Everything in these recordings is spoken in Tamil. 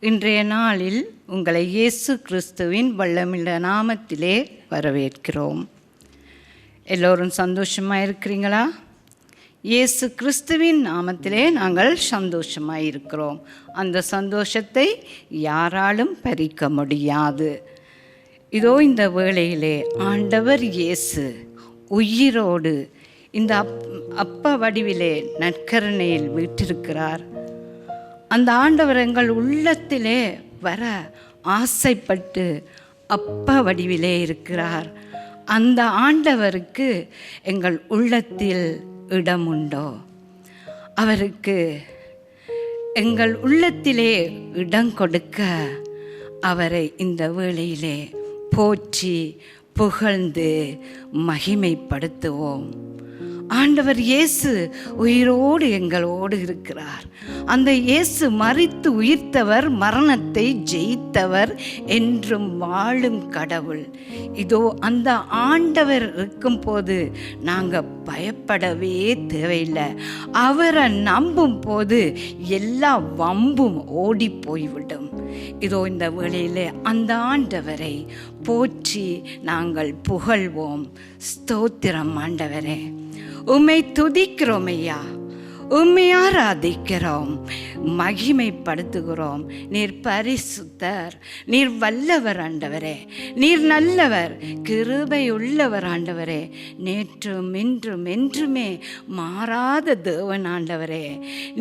இன்றைய நாளில் உங்களை இயேசு கிறிஸ்துவின் வல்லமையுள்ள நாமத்திலே வரவேற்கிறோம். எல்லோரும் சந்தோஷமாக இருக்கிறீங்களா? இயேசு கிறிஸ்துவின் நாமத்திலே நாங்கள் சந்தோஷமாக இருக்கிறோம். அந்த சந்தோஷத்தை யாராலும் பறிக்க முடியாது. இதோ இந்த வேளையிலே ஆண்டவர் இயேசு உயிரோடு இந்த அப்ப வடிவிலே நற்கருணையில் வீற்றிருக்கிறார். அந்த ஆண்டவர் எங்கள் உள்ளத்திலே வர ஆசைப்பட்டு அப்ப வடிவிலே இருக்கிறார். அந்த ஆண்டவருக்கு எங்கள் உள்ளத்தில் இடம் உண்டோ? அவருக்கு எங்கள் உள்ளத்திலே இடம் கொடுக்க அவரை இந்த வேளையிலே போற்றி புகழ்ந்து மகிமைப்படுத்துவோம். ஆண்டவர் இயேசு உயிரோடு எங்களோடு இருக்கிறார். அந்த இயேசு மரித்து உயிர்த்தவர், மரணத்தை ஜெயித்தவர், என்றும் வாழும் கடவுள். இதோ அந்த ஆண்டவர் இருக்கும் போது நாங்கள் பயப்படவே தேவையில்லை. அவரை நம்பும் போது எல்லா வம்பும் ஓடி போய்விடும். இதோ இந்த வேளையிலே அந்த ஆண்டவரை போற்றி நாங்கள் புகழ்வோம். ஸ்தோத்திரம் ஆண்டவரே, உம்மை துதிக்கிறோம் ஐயா, உம்மை ஆராதிக்கிறோம், மகிமைப்படுத்துகிறோம். நீர் பரிசுத்தர், நீர் வல்லவர் ஆண்டவரே, நீர் நல்லவர், கிருபை உள்ளவர் ஆண்டவரே, நேற்றும் இன்றும் என்றுமே மாறாத தேவன் ஆண்டவரே,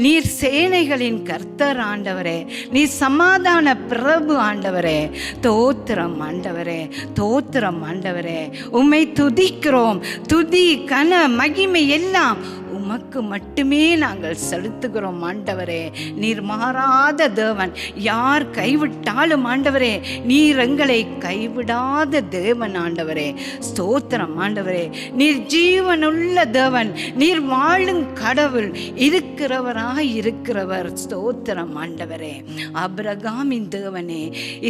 நீர் சேனைகளின் கர்த்தர் ஆண்டவரே, நீர் சமாதான பிரபு ஆண்டவரே. தோத்திரம் ஆண்டவரே, தோத்திரம் ஆண்டவரே, உம்மை துதிக்கிறோம். துதி கன மகிமை எல்லாம் உமக்கு மட்டுமே நாங்கள் செலுத்துகிறோம் ஆண்டவரே. நீர் மாறாத தேவன். யார் கைவிட்டாலும் ஆண்டவரே, நீர் எங்களை கைவிடாத தேவன் ஆண்டவரே. ஸ்தோத்திரம் ஆண்டவரே, நீர் ஜீவனுள்ள தேவன், நீர் வாழும் கடவுள், இருக்கிறவராய் இருக்கிறவர். ஸ்தோத்திரம் ஆண்டவரே. ஆபிரகாமின் தேவனே,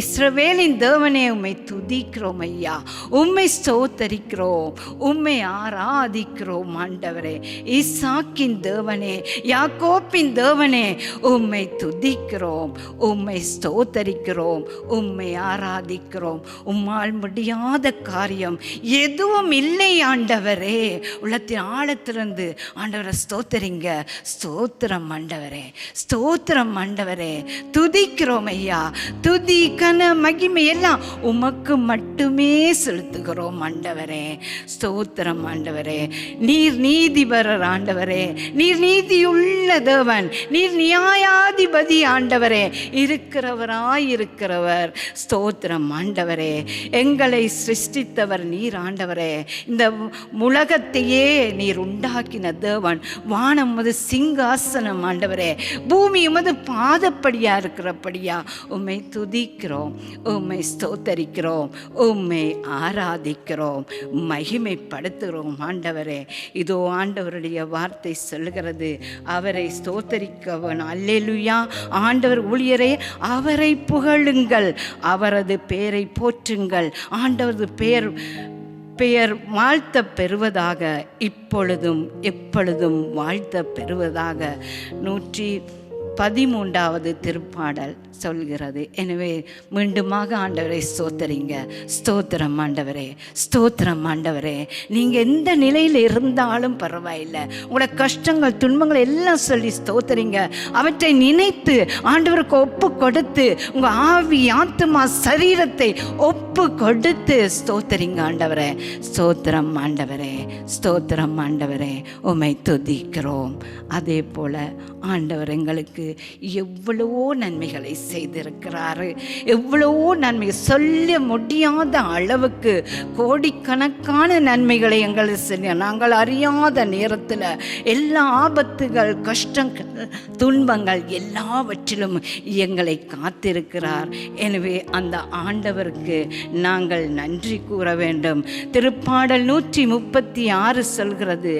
இஸ்ரவேலின் தேவனே, உம்மை துதிக்கிறோம் ஐயா, உம்மை ஸ்தோத்தரிக்கிறோம், உம்மை ஆராதிக்கிறோம் ஆண்டவரே. ஈசாக்கின் தேவனே, யாக்கோப்பின் தேவனே, உம்மை துதிக்கிறோம், உம்மை ஸ்தோத்தரிக்கிறோம், உம்மை ஆராதிக்கிறோம். உம்மால் முடியாத காரியம் எதுவும் இல்லை ஆண்டவரே. உள்ளத்தின் ஆழத்திலிருந்து ஆண்டவரை ஸ்தோத்தரிங்க. ஸ்தோத்திரம் ஆண்டவரே, ஸ்தோத்திரம் ஆண்டவரே, துதிக்கிறோம் ஐயா. துதி கன மகிமை எல்லாம் உமக்கு மட்டுமே செலுத்துகிறோம் ஆண்டவரே. ஸ்தோத்திரம் ஆண்டவரே. நீர் நீதிபரர் ஆண்டவரே, நீர் நீதியுள்ள தேவன், நீர் நியாயாதிபதி ஆண்டவரே, இருக்கிறவராயிருக்கிறவர். ஸ்தோத்திரம் ஆண்டவரே. எங்களை சிருஷ்டித்தவர் நீர் ஆண்டவரே. இந்த உலகத்தையே நீர் உண்டாக்கின தேவன். வானம் உமது சிங்காசனம் ஆண்டவரே, பூமி உமது பாதப்படியா இருக்கிறபடியா உம்மை துதிக்கிறோம், உம்மை ஸ்தோத்தரிக்கிறோம், உம்மை ஆராதிக்கிறோம், மகிமைப்படுத்துகிறோம் ஆண்டவரே. இதோ ஆண்டவருடைய வார்த்தை சொல்லுகிறது, அவரை ஸ்தோத்தரிக்கவன் அல்லேலூயா. ஆண்டவர் ஊழியரே, அவரை புகழுங்கள், அவரது பெயரை போற்றுங்கள். ஆண்டவரது பெயர் வாழ்த்த பெறுவதாக, இப்பொழுதும் எப்பொழுதும் வாழ்த்த பெறுவதாக. 113வது திருப்பாடல் சொல்கிறது. எனவே மீண்டுமாக ஆண்டவரை ஸ்தோத்தரிங்க. ஸ்தோத்திரம் ஆண்டவரே, ஸ்தோத்திரம் ஆண்டவரே. நீங்கள் எந்த நிலையில் இருந்தாலும் பரவாயில்லை, உங்களோட கஷ்டங்கள் துன்பங்கள் எல்லாம் சொல்லி ஸ்தோத்தரிங்க. அவற்றை நினைத்து ஆண்டவருக்கு ஒப்பு கொடுத்து உங்கள் ஆவி ஆத்துமா சரீரத்தை ஒப்பு கொடுத்து ஸ்தோத்தரிங்க ஆண்டவரே. ஸ்தோத்திரம் ஆண்டவரே, ஸ்தோத்திரம் ஆண்டவரே, உம்மை துதிக்கிறோம். அதே போல் ஆண்டவர் எங்களுக்கு எவ்வளவோ நன்மைகளை செய்திருக்கிறாரு. எவ்வளவோ நன்மை, சொல்ல முடியாத அளவுக்கு கோடிக்கணக்கான நன்மைகளை எங்களுக்கு செய்ய, நாங்கள் அறியாத நேரத்தில் எல்லா ஆபத்துகள், கஷ்டங்கள், துன்பங்கள் எல்லாவற்றிலும் எங்களை காத்திருக்கிறார். எனவே அந்த ஆண்டவருக்கு நாங்கள் நன்றி கூற வேண்டும். திருப்பாடல் 136 சொல்கிறது,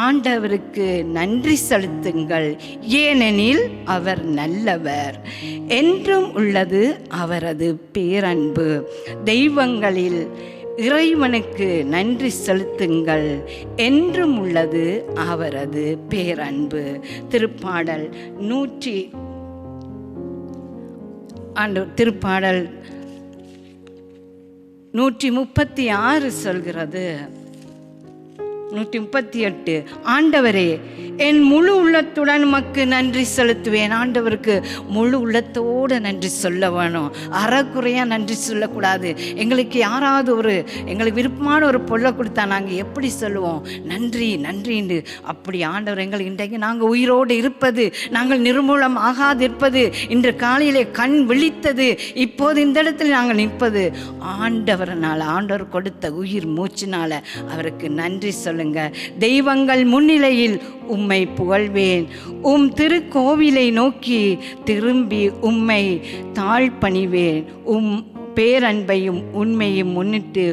ஆண்டவருக்கு நன்றி செலுத்துங்கள், ஏனெனில் அவர் நல்லவர், என்றும் உள்ளது அவரது பேரன்பு. தெய்வங்களில் இறைவனுக்கு நன்றி செலுத்துங்கள், என்றும் உள்ளது அவரது பேரன்பு. திருப்பாடல் திருப்பாடல் 136 சொல்கிறது, 138, ஆண்டவரே என் முழு உள்ளத்துடன் உமக்கு நன்றி செலுத்துவேன். ஆண்டவருக்கு முழு உள்ளத்தோடு நன்றி சொல்ல வேணும், அறக்குறையாக நன்றி சொல்லக்கூடாது. எங்களுக்கு யாராவது எங்களுக்கு விருப்பமான ஒரு பொருளை கொடுத்தா நாங்கள் எப்படி சொல்லுவோம்? நன்றி நன்றின்னு. அப்படி ஆண்டவர் எங்களுக்கு இன்றைக்கு நாங்கள் உயிரோடு இருப்பது, நாங்கள் நிர்மூலம் ஆகாதிருப்பது, இன்று காலையிலே கண் விழித்தது, இப்போது இந்த இடத்துல நாங்கள் நிற்பது ஆண்டவரனால், ஆண்டவர் கொடுத்த உயிர் மூச்சினால் அவருக்கு நன்றி சொல்லுங்க. தெய்வங்கள் முன்னிலையில் உம்மை புகழ்வேன். உம் திருக்கோவிலை நோக்கி திரும்பி உம்மை தாழ்பணிவேன். உம் பேரன்பையும் உண்மையும் முன்னிட்டு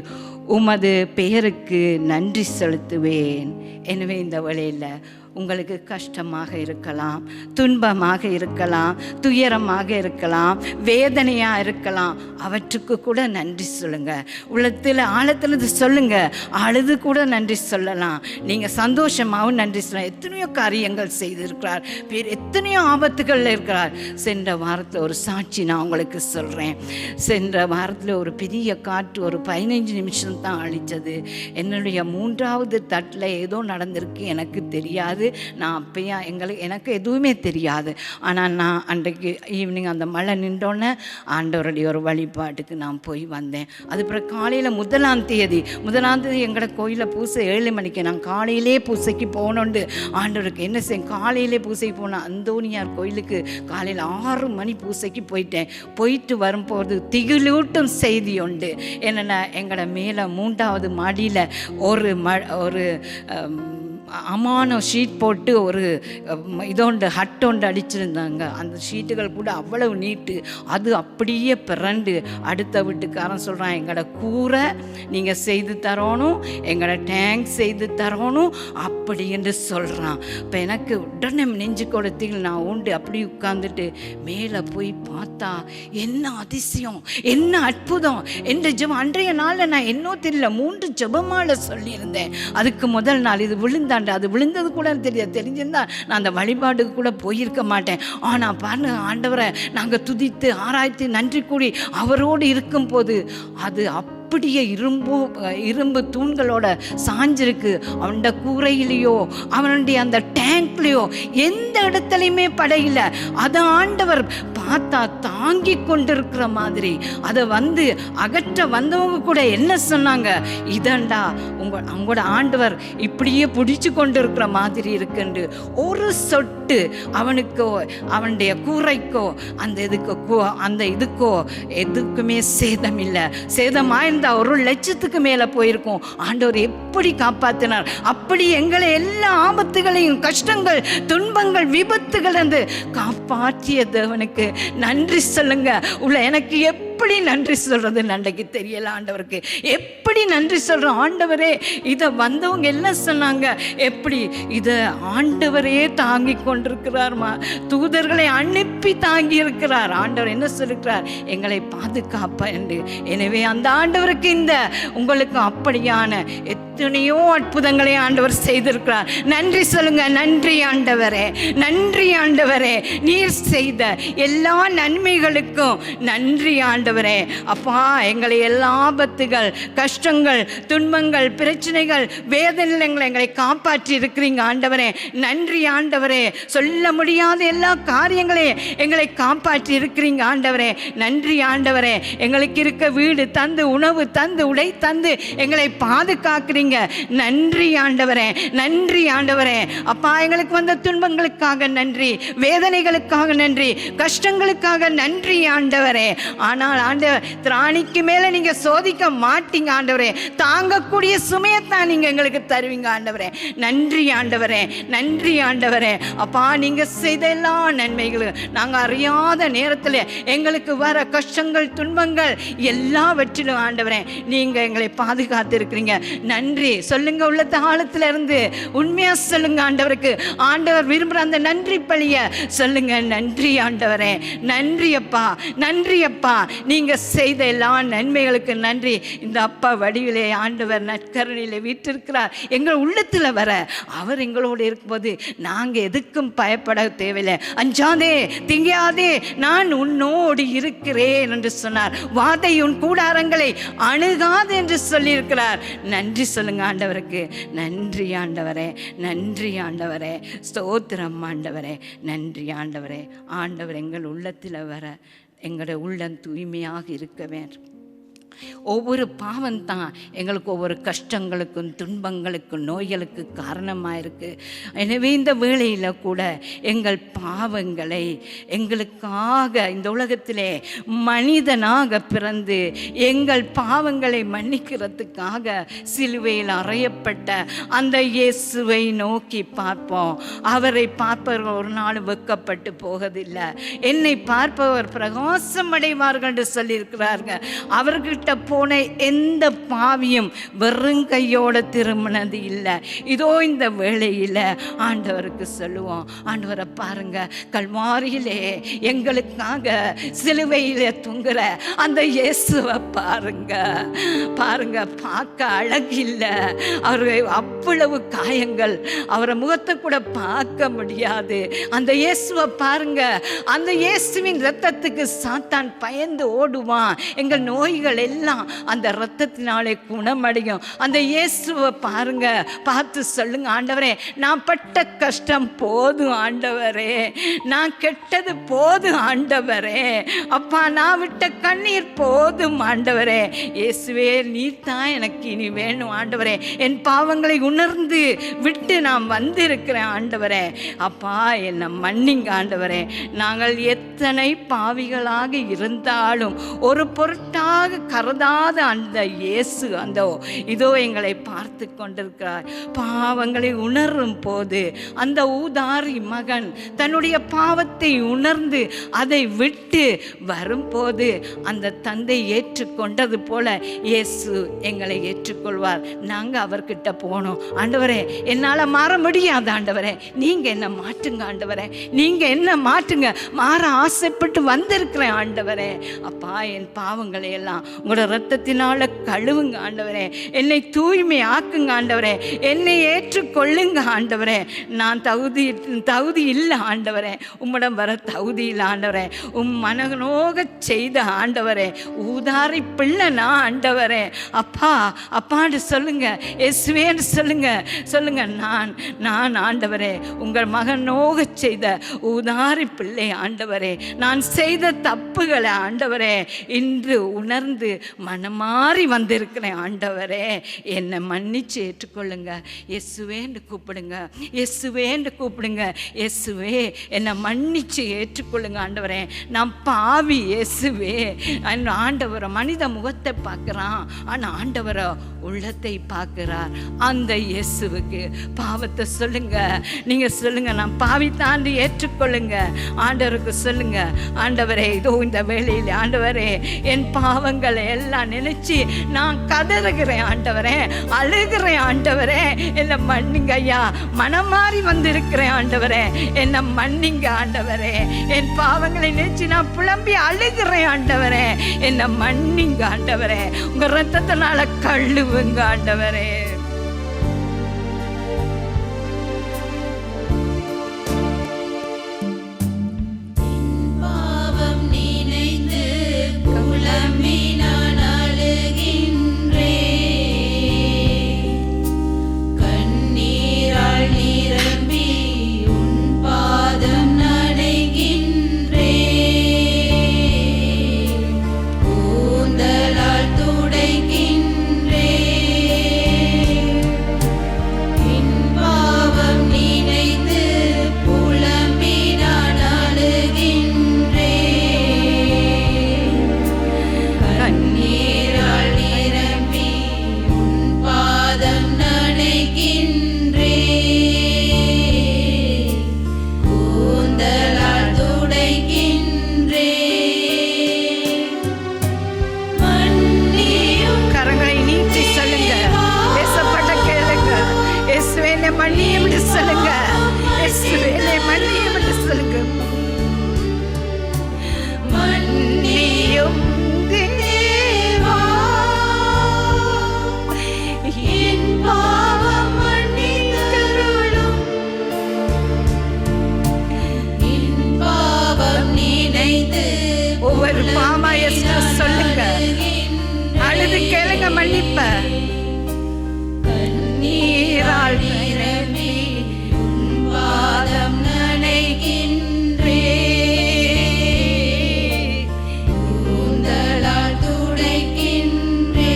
உமது பெயருக்கு நன்றி செலுத்துவேன். எனவே இந்த வழியில் உங்களுக்கு கஷ்டமாக இருக்கலாம், துன்பமாக இருக்கலாம், துயரமாக இருக்கலாம், வேதனையாக இருக்கலாம், அவற்றுக்கு கூட நன்றி சொல்லுங்கள். உள்ளத்தில் ஆழத்தில் சொல்லுங்கள், அழுது கூட நன்றி சொல்லலாம். நீங்கள் சந்தோஷமாகவும் நன்றி சொல்லலாம். எத்தனையோ காரியங்கள் செய்திருக்கிறார், எத்தனையோ ஆபத்துகளில் இருக்கிறார். சென்ற வாரத்தில் ஒரு சாட்சி நான் உங்களுக்கு சொல்கிறேன். சென்ற வாரத்தில் ஒரு பெரிய காற்று ஒரு 15 நிமிஷம் தான் அழித்தது. என்னுடைய 3வது தட்டில் ஏதோ நடந்திருக்கு, எனக்கு தெரியாது. நான் அப்பயா எனக்கு எதுவுமே தெரியாது. ஆனால் நான் அன்றைக்கு ஈவினிங் அந்த மழை நின்றோன்னே ஆண்டவருடைய ஒரு வழிபாட்டுக்கு நான் போய் வந்தேன். அதுக்கப்புறம் காலையில் 1ஆம் தேதி எங்களோட கோயிலில் பூசை 7 மணிக்கு. நான் காலையிலே பூசைக்கு போகணுண்டு ஆண்டவருக்கு என்ன செய்யும், காலையிலே பூசைக்கு போனேன். அந்தோனியார் கோயிலுக்கு காலையில் 6 மணி பூசைக்கு போயிட்டேன். போயிட்டு வரும்போது திகிலூட்டும் செய்தி உண்டு. என்னென்னா எங்களோட மேலே 3வது மாடியில் ஒரு அமான ஷீட் போட்டு ஒரு இதோண்டு ஹட்டோண்டு அடிச்சிருந்தாங்க. அந்த ஷீட்டுகள் கூட அவ்வளவு நீட்டு, அது அப்படியே பிறண்டு அடுத்த வீட்டுக்காரன் சொல்கிறான், எங்களோட கூரை நீங்கள் செய்து தரணும், எங்களோட டேங்க் செய்து தரணும் அப்படி என்று சொல்கிறான். இப்போ எனக்கு உடனே நெஞ்சு கொடுத்தீங்க. நான் உண்டு அப்படி உட்காந்துட்டு மேலே போய் பார்த்தா என்ன அதிசயம், என்ன அற்புதம். என்ற ஜெபம் அன்றைய நாளில் நான் என்னோ தெரியல 3 ஜெபமால சொல்லியிருந்தேன். அதுக்கு முதல் நாள் இது விழுந்தாண்டு, அது விழுந்தது கூட தெரிஞ்சிருந்தா நான் அந்த வழிபாடுக்கு கூட போயிருக்க மாட்டேன். ஆனால் பாருங்க, ஆண்டவரை நாங்கள் துதித்து ஆராய்த்து நன்றி கூடி அவரோடு இருக்கும் போது அது அப்படியே இரும்பு தூண்களோட சாஞ்சிருக்கு. அவனுடைய கூரையிலையோ அவனுடைய அந்த டேங்க்லையோ எந்த இடத்துலையுமே படையில. அதை ஆண்டவர் பார்த்தா தாங்கி கொண்டிருக்கிற மாதிரி. அதை அகற்ற வந்தவங்க கூட என்ன சொன்னாங்க, இதண்டா அவங்களோட ஆண்டவர் இப்படியே பிடிச்சு கொண்டு இருக்கிற மாதிரி இருக்குண்டு. ஒரு சொட்டு அவனுக்கோ அவனுடைய கூரைக்கோ அந்த இதுக்கோ எதுக்குமே சேதம் இல்லை. சேதமாயிருந்தா 1 லட்சத்துக்கு மேலே போயிருக்கும். ஆண்டவர் எப்படி காப்பாற்றினார், அப்படி எங்களை எல்லா ஆபத்துகளையும் கஷ்டங்கள் துன்பங்கள் விபத்துகள் இருந்து காப்பாற்றிய தேவனுக்கு நன்றி சொல்லுங்க. எனக்கு எப்படி நன்றி சொல்றது அன்றைக்கு தெரியல. ஆண்டவருக்கு எப்படி நன்றி சொல்றோம். ஆண்டவரே இதை வந்தவங்க எல்லாம் சொன்னாங்க, எப்படி இதை ஆண்டவரே தாங்கி கொண்டிருக்கிறார்மா, தூதர்களை அனுப்பி தாங்கி இருக்கிறார். ஆண்டவர் என்ன சொல்லிருக்கிறார், எங்களை பாதுகாப்பா என்று. எனவே அந்த ஆண்டவருக்கு இந்த உங்களுக்கு அப்படியான எத்தனையோ அற்புதங்களை ஆண்டவர் செய்திருக்கிறார். நன்றி சொல்லுங்க. நன்றி ஆண்டவரே, நன்றி ஆண்டவரே, நீர் செய்த எல்லா நன்மைகளுக்கும் நன்றி ஆண்டவரே. அப்பா, எங்களை எல்லா ஆபத்துகள் கஷ்டங்கள் துன்பங்கள் பிரச்சனைகள் வேதனைகள் எங்களை காப்பாற்றி இருக்கிறீங்க ஆண்டவரே. நன்றி ஆண்டவரே. சொல்ல முடியாத எல்லா காரியங்களையும் எங்களை காப்பாற்றி இருக்கிறீங்க ஆண்டவரே. நன்றி ஆண்டவரே. எங்களுக்கு இருக்க வீடு தந்து உணவு தந்து உடை தந்து எங்களை பாதுகாக்கிறீங்க. நன்றி ஆண்டவரே, நன்றி ஆண்டவரே. அப்பா, எங்களுக்கு வந்த துன்பங்களுக்காக நன்றி, வேதனைகளுக்காக நன்றி, கஷ்டங்களுக்காக நன்றி ஆண்டவரே. ஆனால் ஆண்டவர் திராணிக்கு மேல நீங்க சோதிக்க மாட்டீங்க ஆண்டவரே. தாங்கக்கூடிய சுமையத்தான் நீங்க எங்களுக்கு தருவீங்க ஆண்டவரே. நன்றி ஆண்டவரே, நன்றி ஆண்டவரே. அப்பா, நீங்க செய்த எல்லா நன்மைகளும் நாங்க அறியாத நேரத்தில் எங்களுக்கு வர கஷ்டங்கள் துன்பங்கள் எல்லாவற்றிலும் ஆண்டவரே நீங்க எங்களை பாதுகாத்து இருக்கிறீங்க. நன்றி சொல்லுங்க. உள்ளத்த ஆழத்துல இருந்து உண்மையா சொல்லுங்க ஆண்டவருக்கு. ஆண்டவர் விரும்புகிற அந்த நன்றி பழிய சொல்லுங்க. நன்றி ஆண்டவரே, நன்றி அப்பா, நன்றி அப்பா. நீங்கள் செய்த எல்லா நன்மைகளுக்கு நன்றி. இந்த அப்பா வடிவிலே ஆண்டவர் நற்கரணியில் வீற்றிருக்கிறார். எங்கள் உள்ளத்தில் வர அவர் எங்களோடு இருக்கும்போது நாங்கள் எதுக்கும் பயப்பட தேவையில்லை. அஞ்சாதே திங்காதே, நான் உன்னோடு இருக்கிறேன் என்று சொன்னார். வாதை உன் கூடாரங்களை அணுகாது என்று சொல்லியிருக்கிறார். நன்றி சொல்லுங்க ஆண்டவருக்கு. நன்றி ஆண்டவரே, நன்றி ஆண்டவரே, ஸ்தோத்திரம் ஆண்டவரே, நன்றி ஆண்டவரே. ஆண்டவர் எங்கள் உள்ளத்தில் வர எங்களுடைய உள்ளம் தூய்மையாக இருக்க வேண்டும். ஒவ்வொரு பாவம்தான் எங்களுக்கு ஒவ்வொரு கஷ்டங்களுக்கும் துன்பங்களுக்கும் நோய்களுக்கு காரணமாக இருக்குது. எனவே இந்த வேளையில் கூட எங்கள் பாவங்களை எங்களுக்காக இந்த உலகத்திலே மனிதனாக பிறந்து எங்கள் பாவங்களை மன்னிக்கிறதுக்காக சிலுவையில் அறையப்பட்ட அந்த இயேசுவை நோக்கி பார்ப்போம். அவரை பார்ப்பவர்கள் ஒரு நாள் வெட்கப்பட்டு போவதில்லை. என்னை பார்ப்பவர் பிரகாசம் அடைவார்கள் என்று சொல்லியிருக்கிறார்கள். அவர்கிட்ட போன எந்த பாவியும் வெறுங்கையோட திரும்பினது இல்லை. இதோ இந்த வேளையில் ஆண்டவருக்கு சொல்லுவோம், ஆண்டவரை பாருங்க, கல்வாரியிலே எங்களுக்காக சிலுவையிலே தொங்குற அந்த இயேசுவை பாருங்க, பாருங்க. பார்க்க அழகில்லை, அவரு அவ்வளவு காயங்கள், அவரை முகத்தை கூட பார்க்க முடியாது. அந்த இயேசுவை பாருங்க. அந்த இயேசுவின் இரத்தத்துக்கு சாத்தான் பயந்து ஓடுவான். எங்கள் நோய்கள் எல்லாம் அந்த இரத்தத்தினாலே குணமடையும். அந்த இயேசுவை பாருங்க, பார்த்து சொல்லுங்க, ஆண்டவரே நான் பட்ட கஷ்டம் போதும் ஆண்டவரே, நான் கெட்டது போதும் ஆண்டவரே, அப்பா நான் விட்ட கண்ணீர் போதும் ஆண்டவரே. இயேசுவே நீர் தான் எனக்கு இனி வேணும் ஆண்டவரே. என் பாவங்களை உணர்ந்து விட்டு நான் வந்திருக்கிறேன் ஆண்டவரே. அப்பா என்னை மன்னிங்க ஆண்டவரே. நாங்கள் எத்தனை பாவிகளாக இருந்தாலும் ஒரு பொருட்டாக கருதாத அந்த இயேசு அந்த இதோ எங்களை பார்த்து கொண்டிருக்கிறார். பாவங்களை உணரும் போது அந்த ஊதாரி மகன் தன்னுடைய பாவத்தை உணர்ந்து அதை விட்டு வரும்போது அந்த தந்தை ஏற்றுக்கொண்டது போல இயேசு எங்களை ஏற்றுக்கொள்வார். நாங்கள் அவர்கிட்ட போனோம். ஆண்டவரே என்னால் மாற முடியாது ஆண்டவரே, நீங்கள் என்ன மாற்றுங்க ஆண்டவரே, நீங்கள் என்ன மாற்றுங்க. மாற ஆசைப்பட்டு வந்திருக்கிறேன் ஆண்டவரே. அப்பா என் பாவங்களை எல்லாம் உங்களோட இரத்தத்தினால கழுவுங்க ஆண்டவரே. என்னை தூய்மை ஆக்குங்க ஆண்டவரே. என்னை ஏற்றுக்கொள்ளுங்க ஆண்டவரே. நான் தகுதி இல்லை ஆண்டவரே, உம்மிடம் வர தகுதி இல்லை ஆண்டவரே. மனநோக செய்த ஆண்டவரே, ஊதாரி பிள்ளைனா ஆண்டவரே. அப்பா அப்பான்னு சொல்லுங்க, இயேசுவேன்னு சொல்லுங்க, சொல்லுங்க. நான் ஆண்டவரே உங்கள் மகனோக செய்த ஊதாரி பிள்ளை ஆண்டவரே. நான் செய்த தப்புகளை ஆண்டவரே இன்று உணர்ந்து மனமாறி வந்திருக்கிறேன் ஆண்டவரே. என்னை மன்னிச்சு ஏற்றுக்கொள்ளுங்க. இயேசுவேன்னு கூப்பிடுங்க, இயேசுவேன்னு கூப்பிடுங்க. இயேசுவே என்னை மன்னிச்சு ஏற்றுக்கொள்ளுங்க ஆண்டவரே. நான் பாவி இயேசுவே. ஆண்டவரை மனித முகத்தை பார்க்குறான், ஆனால் ஆண்டவரை உள்ளத்தை பார்க்கிறார். அந்த இயேசுவுக்கு பாவத்தை சொல்லுங்க, நீங்கள் சொல்லுங்க, நான் பாவி தாண்டி ஏற்றுக்கொள்ளுங்க. ஆண்டவருக்கு சொல்லுங்க, ஆண்டவரே இதோ இந்த வேளையில் ஆண்டவரே என் பாவங்களை எல்லாம் நினைச்சு நான் கதறுகிறேன் ஆண்டவரே, அழுகிறேன் ஆண்டவரே. என்னை மன்னிங்க ஐயா, மனம் மாறி வந்திருக்கிறேன் ஆண்டவரே. என்னை மன்னிங்க ஆண்டவரே. என் பாவங்களை நினைச்சு நான் புலம்பி அழுகிறேன் ஆண்டவரே. என்னை மன்னிங்க ஆண்டவரே. உங்க ரத்தத்தினால கழுவுங்க ஆண்டவரே. மன்னிப்ப கண்ணீரால் நிரம்பி உன் பாதம் நனைகின்றே, கூந்தலால் துடைக்கின்றே.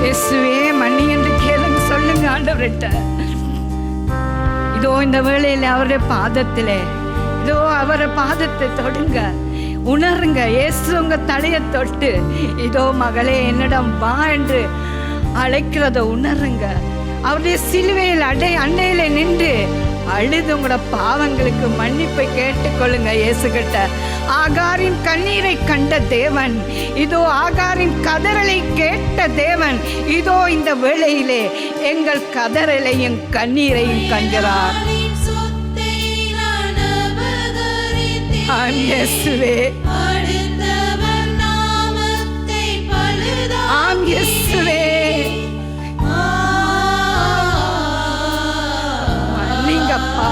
இயேசுவே மன்னி என்று கேளுங்க, சொல்லுங்க ஆண்டவர்கிட்ட. இதோ இந்த வேளையில் அவருடைய பாதத்திலே, இதோ அவரை பாதத்தை தொடுங்க, உணருங்க. இயேசு உங்க தலையை தொட்டு இதோ மகளே என்னிடம் வா என்று அழைக்கிறத உணருங்க. அவருடைய சிலுவையில் அன்னையில நின்று அழுது உங்களோட பாவங்களுக்கு மன்னிப்பை கேட்டுக்கொள்ளுங்க இயேசு கிட்ட. ஆகாரின் கண்ணீரை கண்ட தேவன், இதோ ஆகாரின் கதறலை கேட்ட தேவன், இதோ இந்த வேளையிலே எங்கள் கதறலையும் கண்ணீரையும் கண்கிறார். இயேசுவே, ஆம் இயேசுவே, மன்னிங்கப்பா.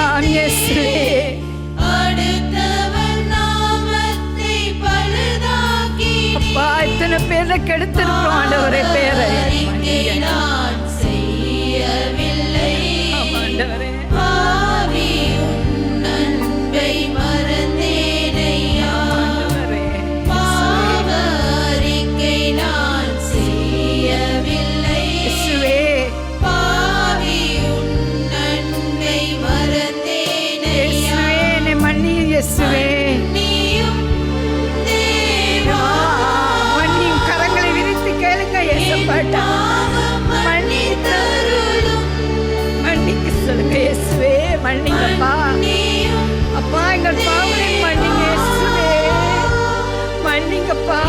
ஆம் இயேசுவே, அப்பா இத்தனை பேரை கெடுத்திருக்கிறோம் ஆண்டவரே, பேரை மன்னிங்கப்பா. அப்பா எங்கள் பாவனை மன்னிங்க இயேசுவே, மன்னிங்கப்பா.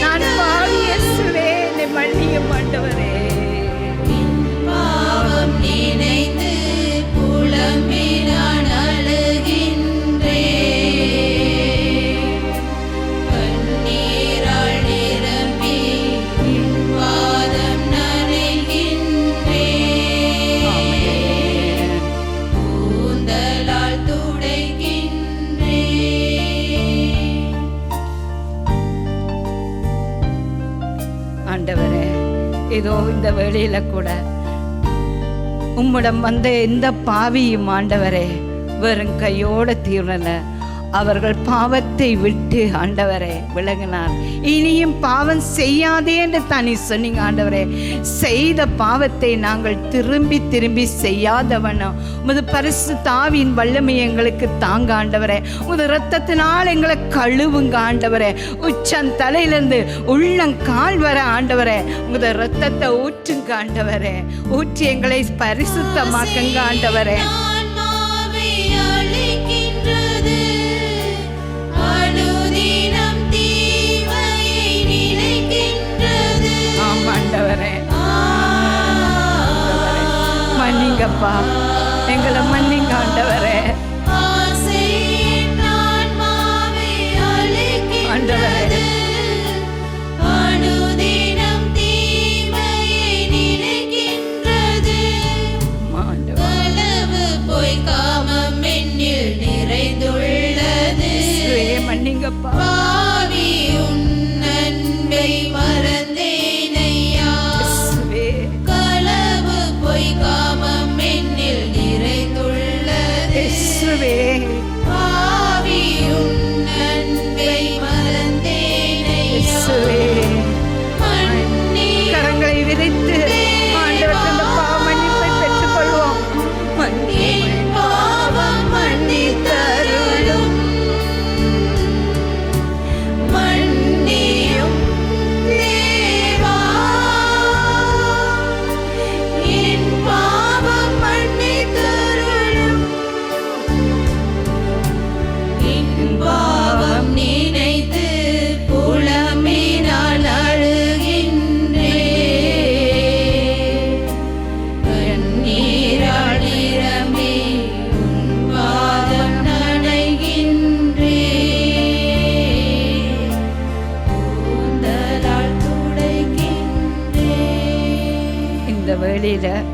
நான் பாவி இயேசுவே, என்னை மன்னியும் ஆண்டவரே. பாவம் நினைத்து புலம்பி நான் அழுகின்றேன், கண்ணீரால் நிரம்பி பாதம் நனைகின்றேன், கூந்தலால் துடைக்கின்றேன். ஆண்டவரே, இதோ இந்த வேளையில கூட உம்மிடம் வந்த எந்த பாவியும் ஆண்டவரே வெறும் கையோட தீரல. அவர்கள் பாவத்தை விட்டு ஆண்டவரே விலகினார். இனியும் பாவம் செய்யாதே என்று தானே சொன்னீங்க ஆண்டவரே. செய்த பாவத்தை நாங்கள் திரும்பி திரும்பி செய்யாதவனும் உமது பரிசுத்த ஆவியின் வல்லமை எங்களுக்கு தாங்க ஆண்டவரே. உமது இரத்தத்தினால் எங்களை கழுவுங்க ஆண்டவரே. உச்சம் தலையிலிருந்து உள்ளங்கால் வர ஆண்டவரே உமது இரத்தத்தை ஊற்றுங்க ஆண்டவரே. ஊற்றி எங்களை பரிசுத்தமாக்குங்க ஆண்டவரே. மன்னிங்கப்பா, எங்களை மன்னிங்க ஆண்டவரே. ஆண்டவரே, மன்னிங்கப்பா. கரங்களை விரித்து ஆண்டவரின் பாவ மன்னிப்பை பெற்றுக் கொள்வோம். பாவம் மன்னித்தருளும், வேளையில்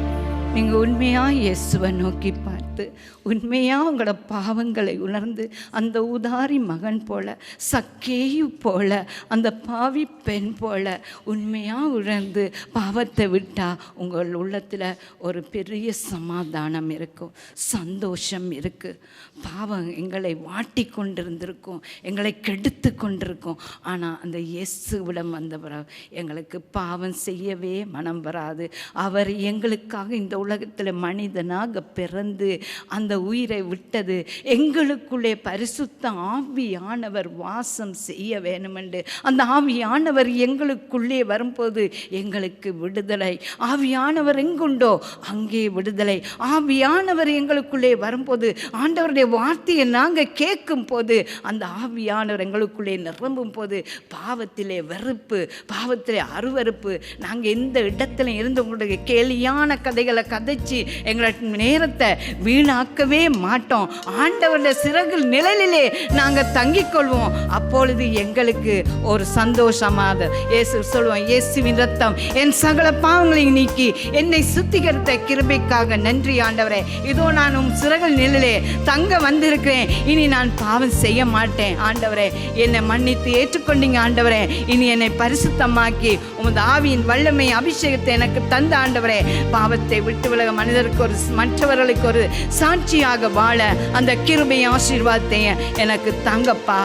நீங்கள் உண்மையாக இயேசுவை நோக்கி பார்த்து உண்மையாக உங்களோட பாவங்களை உணர்ந்து அந்த உதாரி மகன் போல, சக்கேயு போல, அந்த பாவி பெண் போல உண்மையாக உணர்ந்து பாவத்தை விட்டால் உங்கள் உள்ளத்தில் ஒரு பெரிய சமாதானம் இருக்கும், சந்தோஷம் இருக்குது. பாவம் எங்களை வாட்டி கொண்டிருந்திருக்கும், எங்களை கெடுத்து கொண்டிருக்கும். ஆனால் அந்த இயேசுவிடம் வந்த பிறகு எங்களுக்கு பாவம் செய்யவே மனம் வராது. அவர் எங்களுக்காக இந்த உலகத்தில் மனிதனாக பிறந்து அந்த உயிரை விட்டது எங்களுக்குள்ளே பரிசுத்த ஆவியானவர் வாசம் செய்ய வேணுமென்று. அந்த ஆவியானவர் எங்களுக்குள்ளே வரும்போது எங்களுக்கு விடுதலை. ஆவியானவர் எங்குண்டோ அங்கே விடுதலை. ஆவியானவர் எங்களுக்குள்ளே வரும்போது, ஆண்டவருடைய வார்த்தையை நாங்கள் கேட்கும் போது, அந்த ஆவியானவர் எங்களுக்குள்ளே நிரம்பும் போது பாவத்திலே வெறுப்பு, பாவத்திலே அருவறுப்பு. நாங்கள் எந்த இடத்துல இருந்து உங்களுடைய கேலியான கதைகளை கதைச்சி எங்களோட நேரத்தை வீணாக்கவே மாட்டோம். ஆண்டவருடைய சிறகுகள் நிழலிலே நாங்கள் தங்கிக் கொள்வோம். அப்பொழுது எங்களுக்கு ஒரு சந்தோஷமாக இயேசு சொல்லுவோம், இயேசுவின் ரத்தம் என் சகல பாவங்களை நீக்கி என்னை சுத்திகரித்த கிருபைக்காக நன்றி ஆண்டவரே. இதோ நான் உம் சிறகுகள் நிழலிலே தங்க வந்திருக்கிறேன். இனி நான் பாவம் செய்ய மாட்டேன் ஆண்டவரே. என்னை மன்னித்து ஏற்றுக்கொண்டீங்க ஆண்டவரே. இனி என்னை பரிசுத்தமாக்கி உமது ஆவியின் வல்லமை அபிஷேகத்தை எனக்கு தந்த ஆண்டவரே. பாவத்தை விட்டு விலக மனிதருக்கு ஒரு மற்றவர்களுக்கு ஒரு சாட்சியாக வாழ அந்த கிருபை ஆசீர்வாதத்தை எனக்கு தங்கப்பா.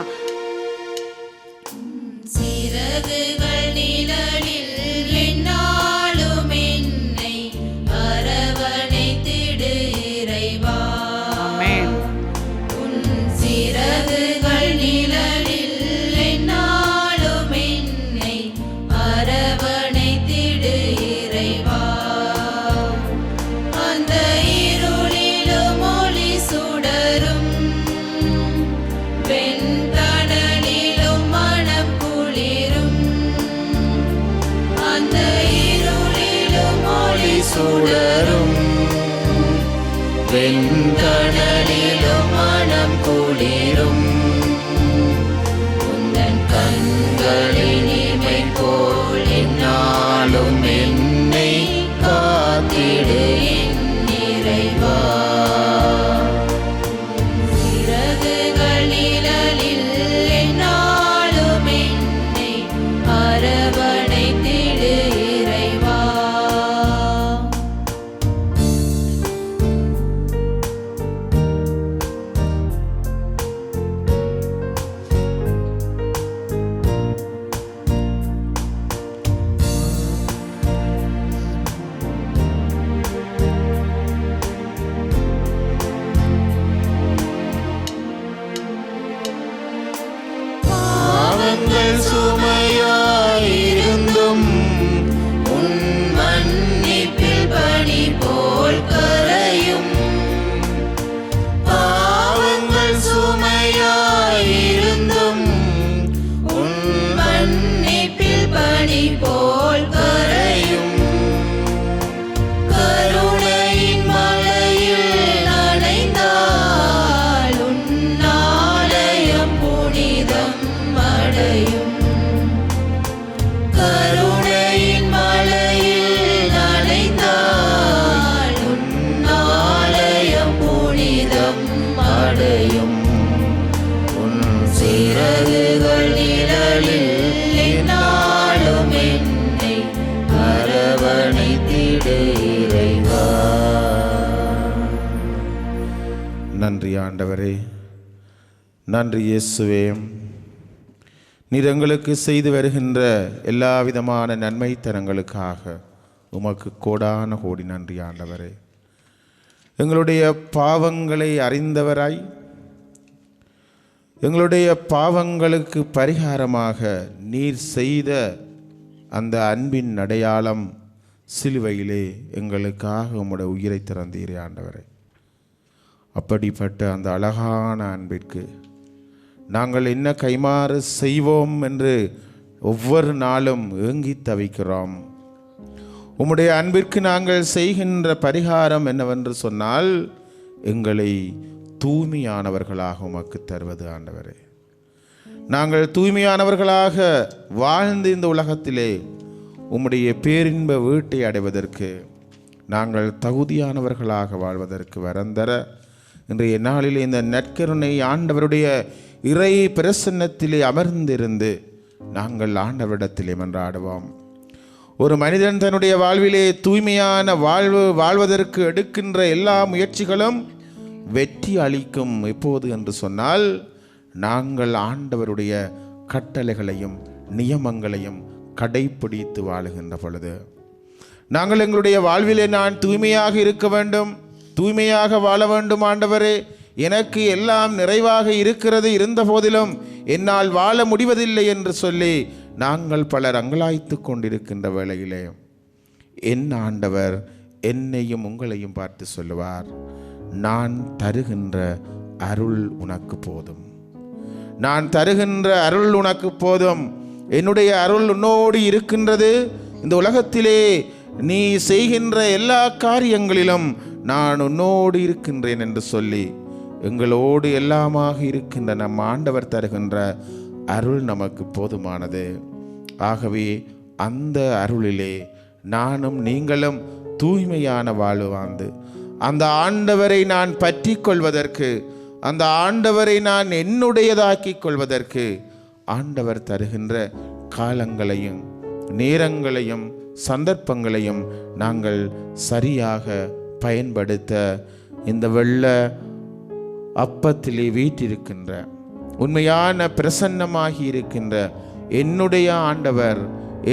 சிறகுகள் நிழலில் என்னாலும் என்னை அரவணைத்திடு இறைவா. ஆமென். உன் சிறகுகள் நிழலில் என்னாலும் என்னை அரவணைத்திடு இறைவா. அந்த இருளிலும் ஒளி சுடரும், வெண்தணலிலும் மனம் குளிரும். அந்த இருளிலும் ஒளி சுடரும், வெண்தணலிலும் மனம் குளிரும். உந்தன் கண்களின் இமை போல் என்னாலும் என்னை காத்திடு என் இறைவா. சிறகுகள் நிழலில் என்னாலும் என்னை அரவணைத்திடு இறைவா. பாவங்கள் சுமையாயிருந்தும் உன் மன்னிப்பில் பனி போல் கரையும். பாவங்கள் சுமையாயிருந்தும் உன் மன்னிப்பில் பனி போல் கரையும். கருணையின் மலையில் நனைந்தால் உன் ஆலயம் புனிதம் அடையும். கருணையின் மலையில் நனைந்தால் உன் ஆலயம் புனிதம் அடையும். உன் சிறகுகள் நிழலில் என்னாலும் என்னை அரவணைத்திடு இறைவா. நன்றி ஆண்டவரே, நன்றி இயேசுவே. நீர் எங்களுக்கு செய்து வருகின்ற எல்லா விதமான நன்மைத்தனங்களுக்காக உமக்கு கோடான கோடி நன்றி ஆண்டவரே. எங்களுடைய பாவங்களை அறிந்தவராய், எங்களுடைய பாவங்களுக்கு பரிகாரமாக நீர் செய்த அந்த அன்பின் அடையாளம் சிலுவையிலே எங்களுக்காக உம்முடைய உயிரை திறந்தீரே ஆண்டவரே. அப்படிப்பட்ட அந்த அழகான அன்பிற்கு நாங்கள் என்ன கைமாறு செய்வோம் என்று ஒவ்வொரு நாளும் ஏங்கி தவிக்கிறோம். உம்முடைய அன்பிற்கு நாங்கள் செய்கின்ற பரிகாரம் என்னவென்று சொன்னால், எங்களை தூய்மையானவர்களாக உமக்கு தருவது ஆண்டவரே. நாங்கள் தூய்மையானவர்களாக வாழ்ந்து இந்த உலகத்திலே உம்முடைய பேரின்ப வீட்டை அடைவதற்கு நாங்கள் தகுதியானவர்களாக வாழ்வதற்கு வரந்தர இன்றைய நாளிலே இந்த நற்கருணை ஆண்டவருடைய இறை பிரசன்னத்திலே அமர்ந்திருந்து நாங்கள் ஆண்டவரிடத்திலே மன்றாடுவோம். ஒரு மனிதன் தன்னுடைய வாழ்விலே தூய்மையான வாழ்வதற்கு எடுக்கின்ற எல்லா முயற்சிகளும் வெற்றி அளிக்கும் எப்போது என்று சொன்னால், நாங்கள் ஆண்டவருடைய கட்டளைகளையும் நியமங்களையும் கடைப்பிடித்து வாழுகின்ற பொழுது. நாங்கள் எங்களுடைய வாழ்விலே நான் தூய்மையாக இருக்க வேண்டும், தூய்மையாக வாழ வேண்டும் ஆண்டவரே, எனக்கு எல்லாம் நிறைவாக இருக்கிறது, இருந்த போதிலும் என்னால் வாழ முடிவதில்லை என்று சொல்லி நாங்கள் பலர் அங்கலாய்த்து கொண்டிருக்கின்ற வேளையிலே என் ஆண்டவர் என்னையும் உங்களையும் பார்த்து சொல்லுவார், நான் தருகின்ற அருள் உனக்கு போதும், நான் தருகின்ற அருள் உனக்கு போதும், என்னுடைய அருள் உன்னோடு இருக்கின்றது, இந்த உலகத்திலே நீ செய்கின்ற எல்லா காரியங்களிலும் நான் உன்னோடு இருக்கின்றேன் என்று சொல்லி எங்களோடு எல்லாமாக இருக்கின்ற நம் ஆண்டவர் தருகின்ற அருள் நமக்கு போதுமானது. ஆகவே அந்த அருளிலே நானும் நீங்களும் தூய்மையான வாழ்வு வாழ்ந்து அந்த ஆண்டவரை நான் பற்றி கொள்வதற்கு, அந்த ஆண்டவரை நான் என்னுடையதாக்கிக் கொள்வதற்கு ஆண்டவர் தருகின்ற காலங்களையும் நேரங்களையும் சந்தர்ப்பங்களையும் நாங்கள் சரியாக பயன்படுத்த இந்த வெள்ள அப்பத்திலே வீற்றிருக்கின்ற உண்மையான பிரசன்னமாகி இருக்கின்ற என்னுடைய ஆண்டவர்,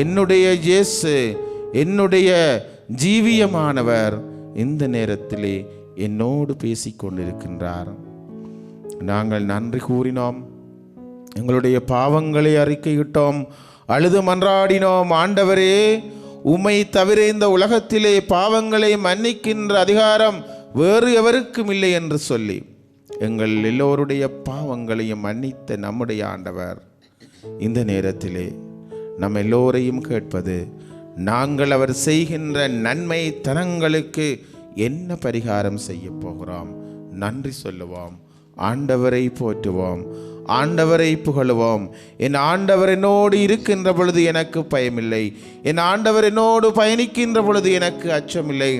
என்னுடைய இயேசு, என்னுடைய ஜீவியமானவர் இந்த நேரத்திலே என்னோடு பேசிக்கொண்டிருக்கின்றார். நாங்கள் நன்றி கூறினோம், எங்களுடைய பாவங்களை அறிக்கையிட்டோம், அழுது மன்றாடினோம். ஆண்டவரே, உம்மை தவிர இந்த உலகத்திலே பாவங்களை மன்னிக்கின்ற அதிகாரம் வேறு எவருக்கும் இல்லை என்று சொல்லி எங்கள் எல்லோருடைய பாவங்களையும் மன்னித்த நம்முடைய ஆண்டவர் இந்த நேரத்திலே நம் எல்லோரையும் கேட்பது, நாங்கள் அவர் செய்கின்ற நன்மை தனங்களுக்கு என்ன பரிகாரம் செய்ய போகிறோம்? நன்றி சொல்லுவோம், ஆண்டவரை போற்றுவோம், ஆண்டவரை புகழுவோம். என் ஆண்டவர் என்னோடு இருக்கின்ற பொழுது எனக்கு பயமில்லை, என் ஆண்டவர் என்னோடு பயணிக்கின்ற பொழுது எனக்கு அச்சமில்லை.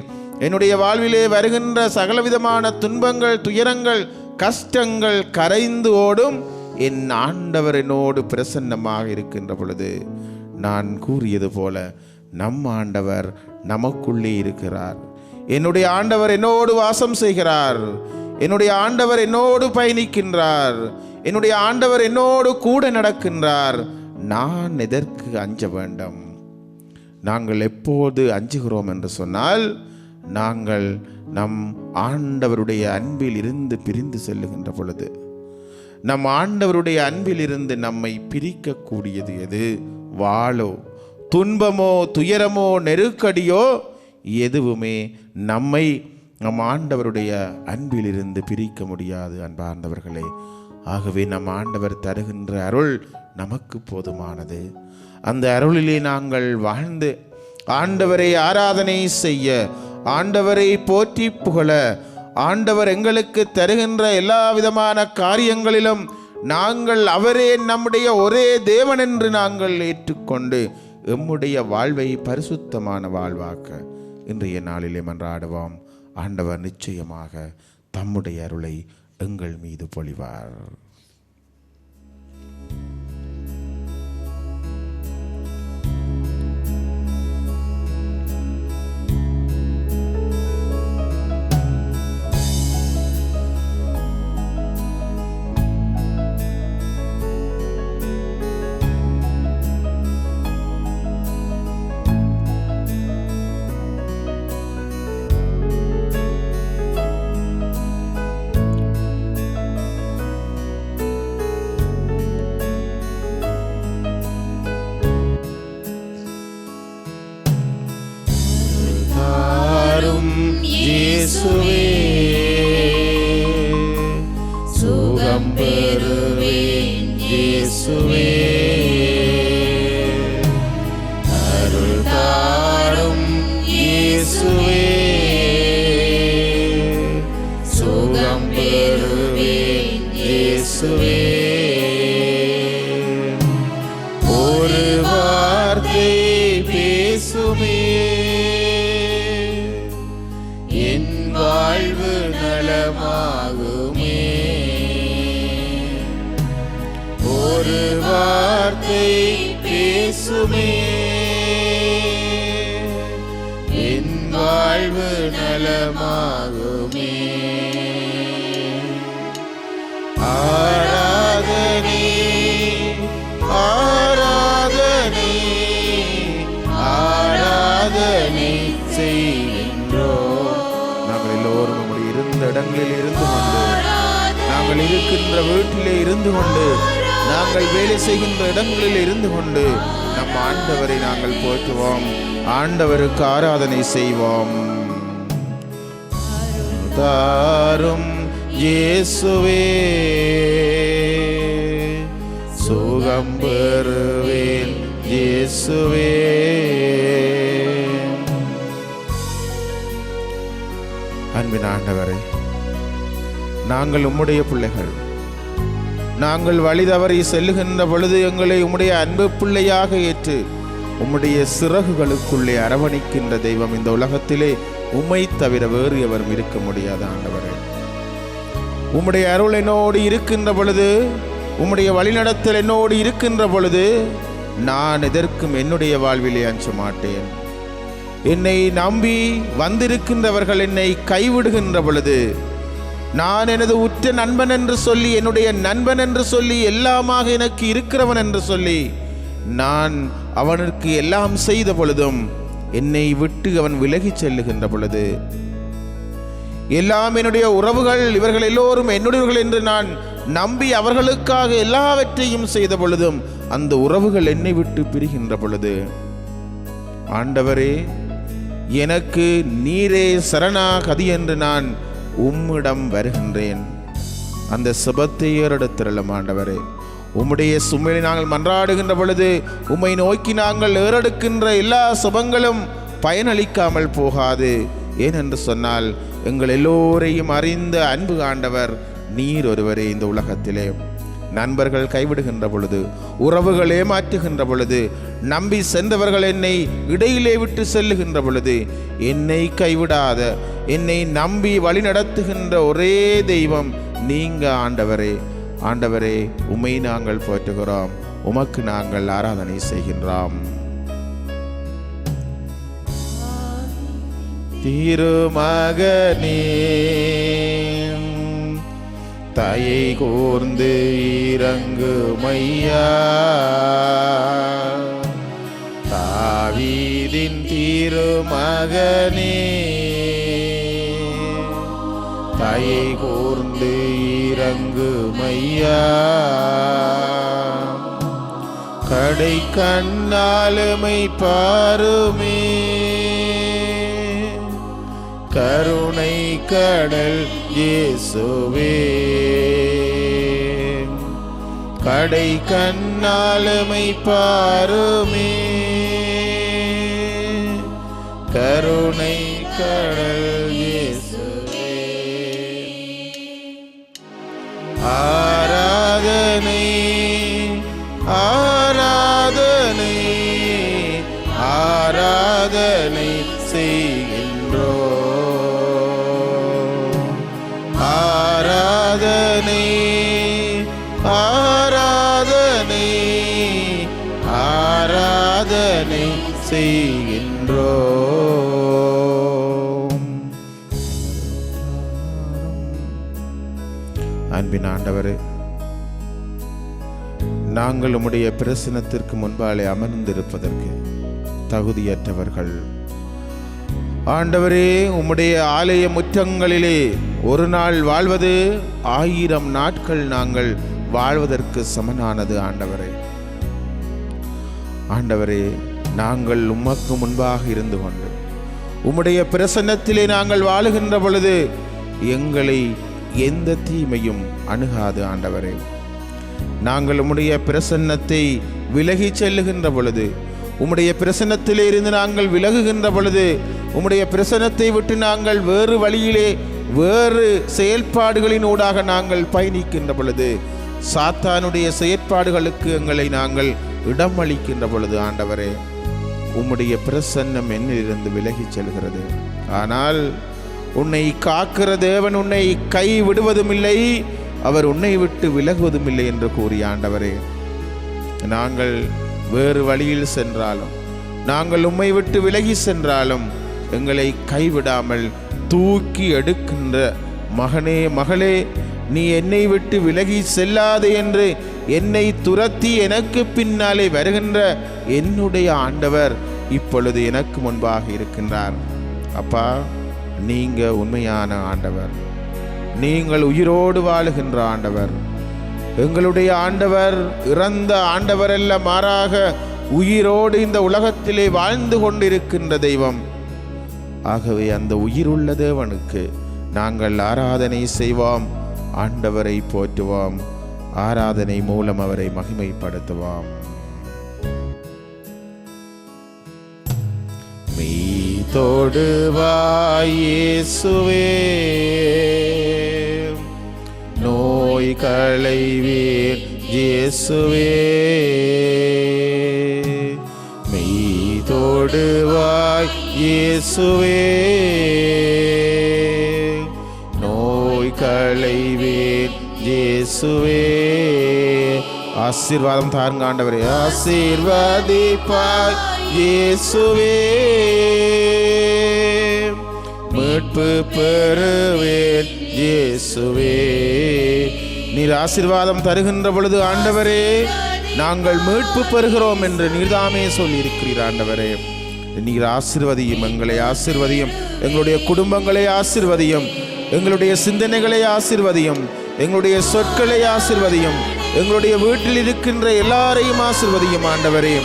என்னுடைய வாழ்விலே வருகின்ற சகலவிதமான துன்பங்கள், துயரங்கள், கஷ்டங்கள் கரைந்து ஓடும். என் ஆண்டவர் என்னோடு பிரசன்னமாக இருக்கின்ற பொழுது நான் கூறியது போல நம் ஆண்டவர் நமக்குள்ளே இருக்கிறார். என்னுடைய ஆண்டவர் என்னோடு வாசம் செய்கிறார், என்னுடைய ஆண்டவர் என்னோடு பயணிக்கின்றார், என்னுடைய ஆண்டவர் என்னோடு கூட நடக்கின்றார். நான் எதற்கு அஞ்ச வேண்டும்? நாங்கள் எப்போது அஞ்சுகிறோம் என்று சொன்னால், நாங்கள் நம் ஆண்டவருடைய அன்பில் இருந்து பிரிந்து செல்லுகின்ற பொழுது. நம் ஆண்டவருடைய அன்பில் இருந்து நம்மை பிரிக்கக்கூடியது எது? வாளோ, துன்பமோ, துயரமோ, நெருக்கடியோ எதுவுமே நம்மை நம் ஆண்டவருடைய அன்பிலிருந்து பிரிக்க முடியாது அன்பார்ந்தவர்களே. ஆகவே நம் ஆண்டவர் தருகின்ற அருள் நமக்கு போதுமானது. அந்த அருளிலே நாங்கள் வாழ்ந்து ஆண்டவரை ஆராதனை செய்ய, ஆண்டவரை போற்றி புகழ, ஆண்டவர் எங்களுக்கு தருகின்ற எல்லா விதமான காரியங்களிலும் நாங்கள் அவரே நம்முடைய ஒரே தேவன் என்று நாங்கள் ஏற்றுக்கொண்டு எம்முடைய வாழ்வை பரிசுத்தமான வாழ்வாக்க இன்றைய நாளிலே மன்றாடுவோம். ஆண்டவர் நிச்சயமாக தம்முடைய அருளை எங்கள் மீது பொழிவார். நலமாகுமே. ஒரு வார்த்தை பேசுமே, என் வாழ்வு நலமாகுமே. ஆராதனை ஆராதனை ஆராதனை செய்கின்றோம். நாங்கள் எல்லோரும் நம்முடைய இருந்த இடங்களில் இருந்து கொண்டு, நாங்கள் இருக்கின்ற வீட்டிலே இருந்து கொண்டு, நாங்கள் வேலை செய்கின்ற இடங்களில் இருந்து கொண்டு நம் ஆண்டவரை நாங்கள் போற்றுவோம், ஆண்டவருக்கு ஆராதனை செய்வோம். தாரும் இயேசுவே, சுகம் பெறுவேன் இயேசுவே. அன்பின் ஆண்டவரே, நாங்கள் உம்முடைய பிள்ளைகள். நாங்கள் வழி தவறி செல்லுகின்ற பொழுது எங்களை உம்முடைய அன்பு பிள்ளையாக ஏற்று உம்முடைய சிறகுகளுக்குள்ளே அரவணைக்கின்ற தெய்வம் இந்த உலகத்திலே உம்மை தவிர வேறு எவரும் இருக்க முடியாத ஆண்டவரே. உம்முடைய அருள் என்னோடு இருக்கின்ற பொழுது, உம்முடைய வழிநடத்தல் என்னோடு இருக்கின்ற பொழுது நான் எதற்கும் என்னுடைய வாழ்விலே அஞ்ச மாட்டேன். என்னை நம்பி வந்திருக்கின்றவர்கள் என்னை கைவிடுகின்ற பொழுது, நான் எனது உற்ற நண்பன் என்று சொல்லி, என்னுடைய நண்பன் என்று சொல்லி, எல்லாமாக எனக்கு இருக்கிறவன் என்று சொல்லி நான் அவனுக்கு எல்லாம் செய்த பொழுதும் என்னை விட்டு அவன் விலகிச் செல்லுகின்ற பொழுது, எல்லாம் என்னுடைய உறவுகள், இவர்கள் எல்லோரும் என்னுடையவர்கள் என்று நான் நம்பி அவர்களுக்காக எல்லாவற்றையும் செய்த பொழுதும் அந்த உறவுகள் என்னை விட்டு பிரிகின்ற பொழுது, ஆண்டவரே எனக்கு நீரே சரணாகதி என்று நான் உம்மிடம் வருகின்றேன். அந்த சுபத்தை ஏறெடுத்திரளும் ஆண்டவரே. உம்முடைய சுமையை நாங்கள் மன்றாடுகின்ற பொழுது, உம்மை நோக்கி நாங்கள் ஏறெடுக்கின்ற எல்லா சுபங்களும் பயனளிக்காமல் போகாது. ஏனென்று சொன்னால், எங்கள் எல்லோரையும் அறிந்த அன்பு ஆண்டவர் நீர் ஒருவரே. இந்த உலகத்திலே நண்பர்கள் கைவிடுகின்ற பொழுது, உறவுகள் ஏமாற்றுகின்ற பொழுது, நம்பி சென்றவர்கள் என்னை இடையிலே விட்டு செல்லுகின்ற பொழுது, என்னை கைவிடாத, என்னை நம்பி வழி நடத்துகின்ற ஒரே தெய்வம் நீங்க ஆண்டவரே. ஆண்டவரே, உம்மை நாங்கள் போற்றுகிறோம், உமக்கு நாங்கள் ஆராதனை செய்கின்றோம். திருமகனே தயை கூர்ந்து இறங்குமையா, தாவீதின் திருமகனே தயை கூர்ந்து இறங்குமையா. கடை கண்ணாலுமை பாருமே, கருணை கடல் இயேசுவே. கடை கண்ணாலுமை பாருமே, கருணை கடல் இயேசுவே. ஆராதனை ஆராதனை ஆராதனை செய்கின்றோம். ஆராதனை ஆராதனை ஆராதனை செய்கின்றோம். அன்பின் ஆண்டவரே, நாங்கள் உம்முடைய பிரசனத்திற்கு முன்பாலே அமர்ந்திருப்பதற்கு தகுதியற்றவர்கள். ஆண்டவரே, உம்முடைய ஆலய முற்றங்களிலே ஒரு நாள் வாழ்வது 1000 நாட்கள் நாங்கள் வாழ்வதற்கு சமனானது. ஆண்டவரே, ஆண்டவரே, நாங்கள் உமக்கு முன்பாக இருந்து கொண்டு உம்முடைய பிரசன்னத்திலே நாங்கள் வாழுகின்ற பொழுது எங்களை எந்த தீமையும் அணுகாது. ஆண்டவரே, நாங்கள் உம்முடைய பிரசன்னத்தை விலகி செல்லுகின்ற பொழுது, உம்முடைய பிரசன்னத்திலே இருந்து நாங்கள் விலகுகின்ற பொழுது, உம்முடைய பிரசன்னத்தை விட்டு நாங்கள் வேறு வழியிலே வேறு செயல்பாடுகளின் ஊடாக நாங்கள் பயணிக்கின்ற பொழுது, சாத்தானுடைய செயற்பாடுகளுக்கு எங்களை நாங்கள் இடம் அளிக்கின்ற பொழுது, ஆண்டவரே, உம்முடைய பிரசன்னம் என்னிலிருந்து விலகி செல்கிறது. ஆனால் உன்னை காக்கிற தேவன் உன்னை கை விடுவதும் இல்லை, அவர் உன்னை விட்டு விலகுவதும் இல்லை என்று கூறிய ஆண்டவரே, நாங்கள் வேறு வழியில் சென்றாலும், நாங்கள் உம்மை விட்டு விலகி சென்றாலும் எங்களை கைவிடாமல் தூக்கி எடுக்கின்ற மகனே மகளே, நீ என்னை விட்டு விலகி செல்லாதே என்று என்னை துரத்தி எனக்கு பின்னாலே வருகின்ற என்னுடைய ஆண்டவர் இப்பொழுது எனக்கு முன்பாக இருக்கின்றார். அப்பா, நீங்க உண்மையான ஆண்டவர், நீங்கள் உயிரோடு வாழுகின்ற ஆண்டவர். எங்களுடைய ஆண்டவர் இறந்த ஆண்டவர் அல்ல, மாறாக உயிரோடு இந்த உலகத்திலே வாழ்ந்து கொண்டிருக்கின்ற தெய்வம். ஆகவே அந்த உயிருள்ள தேவனுக்கு நாங்கள் ஆராதனை செய்வோம், ஆண்டவரை போற்றுவோம், ஆராதனை மூலம் அவரை மகிமைப்படுத்துவோம். மீதோடு இயேசுவே, நோய் களைவீர் இயேசுவே, மீதோடு இயேசுவே, நோய் களைவீர் இயேசுவே. ஆசீர்வாதம் தாருங்க ஆண்டவரே, ஆசீர்வதிப்பாய் இயேசுவே, மீட்பு பெறுவேன் இயேசுவே. நீர் ஆசீர்வாதம் தருகின்ற பொழுது ஆண்டவரே, நாங்கள் மீட்பு பெறுகிறோம் என்று நீர்தாமே சொல்லி இருக்கிறீர் ஆண்டவரே. நீர் ஆசீர்வதியும், எங்களை ஆசீர்வதியும், எங்களுடைய குடும்பங்களை ஆசீர்வதியும், எங்களுடைய சிந்தனைகளை ஆசீர்வதியும், எங்களுடைய சொற்களை ஆசீர்வதியும், எங்களுடைய வீட்டில் இருக்கின்ற எல்லாரையும் ஆசீர்வதியும் ஆண்டவரே.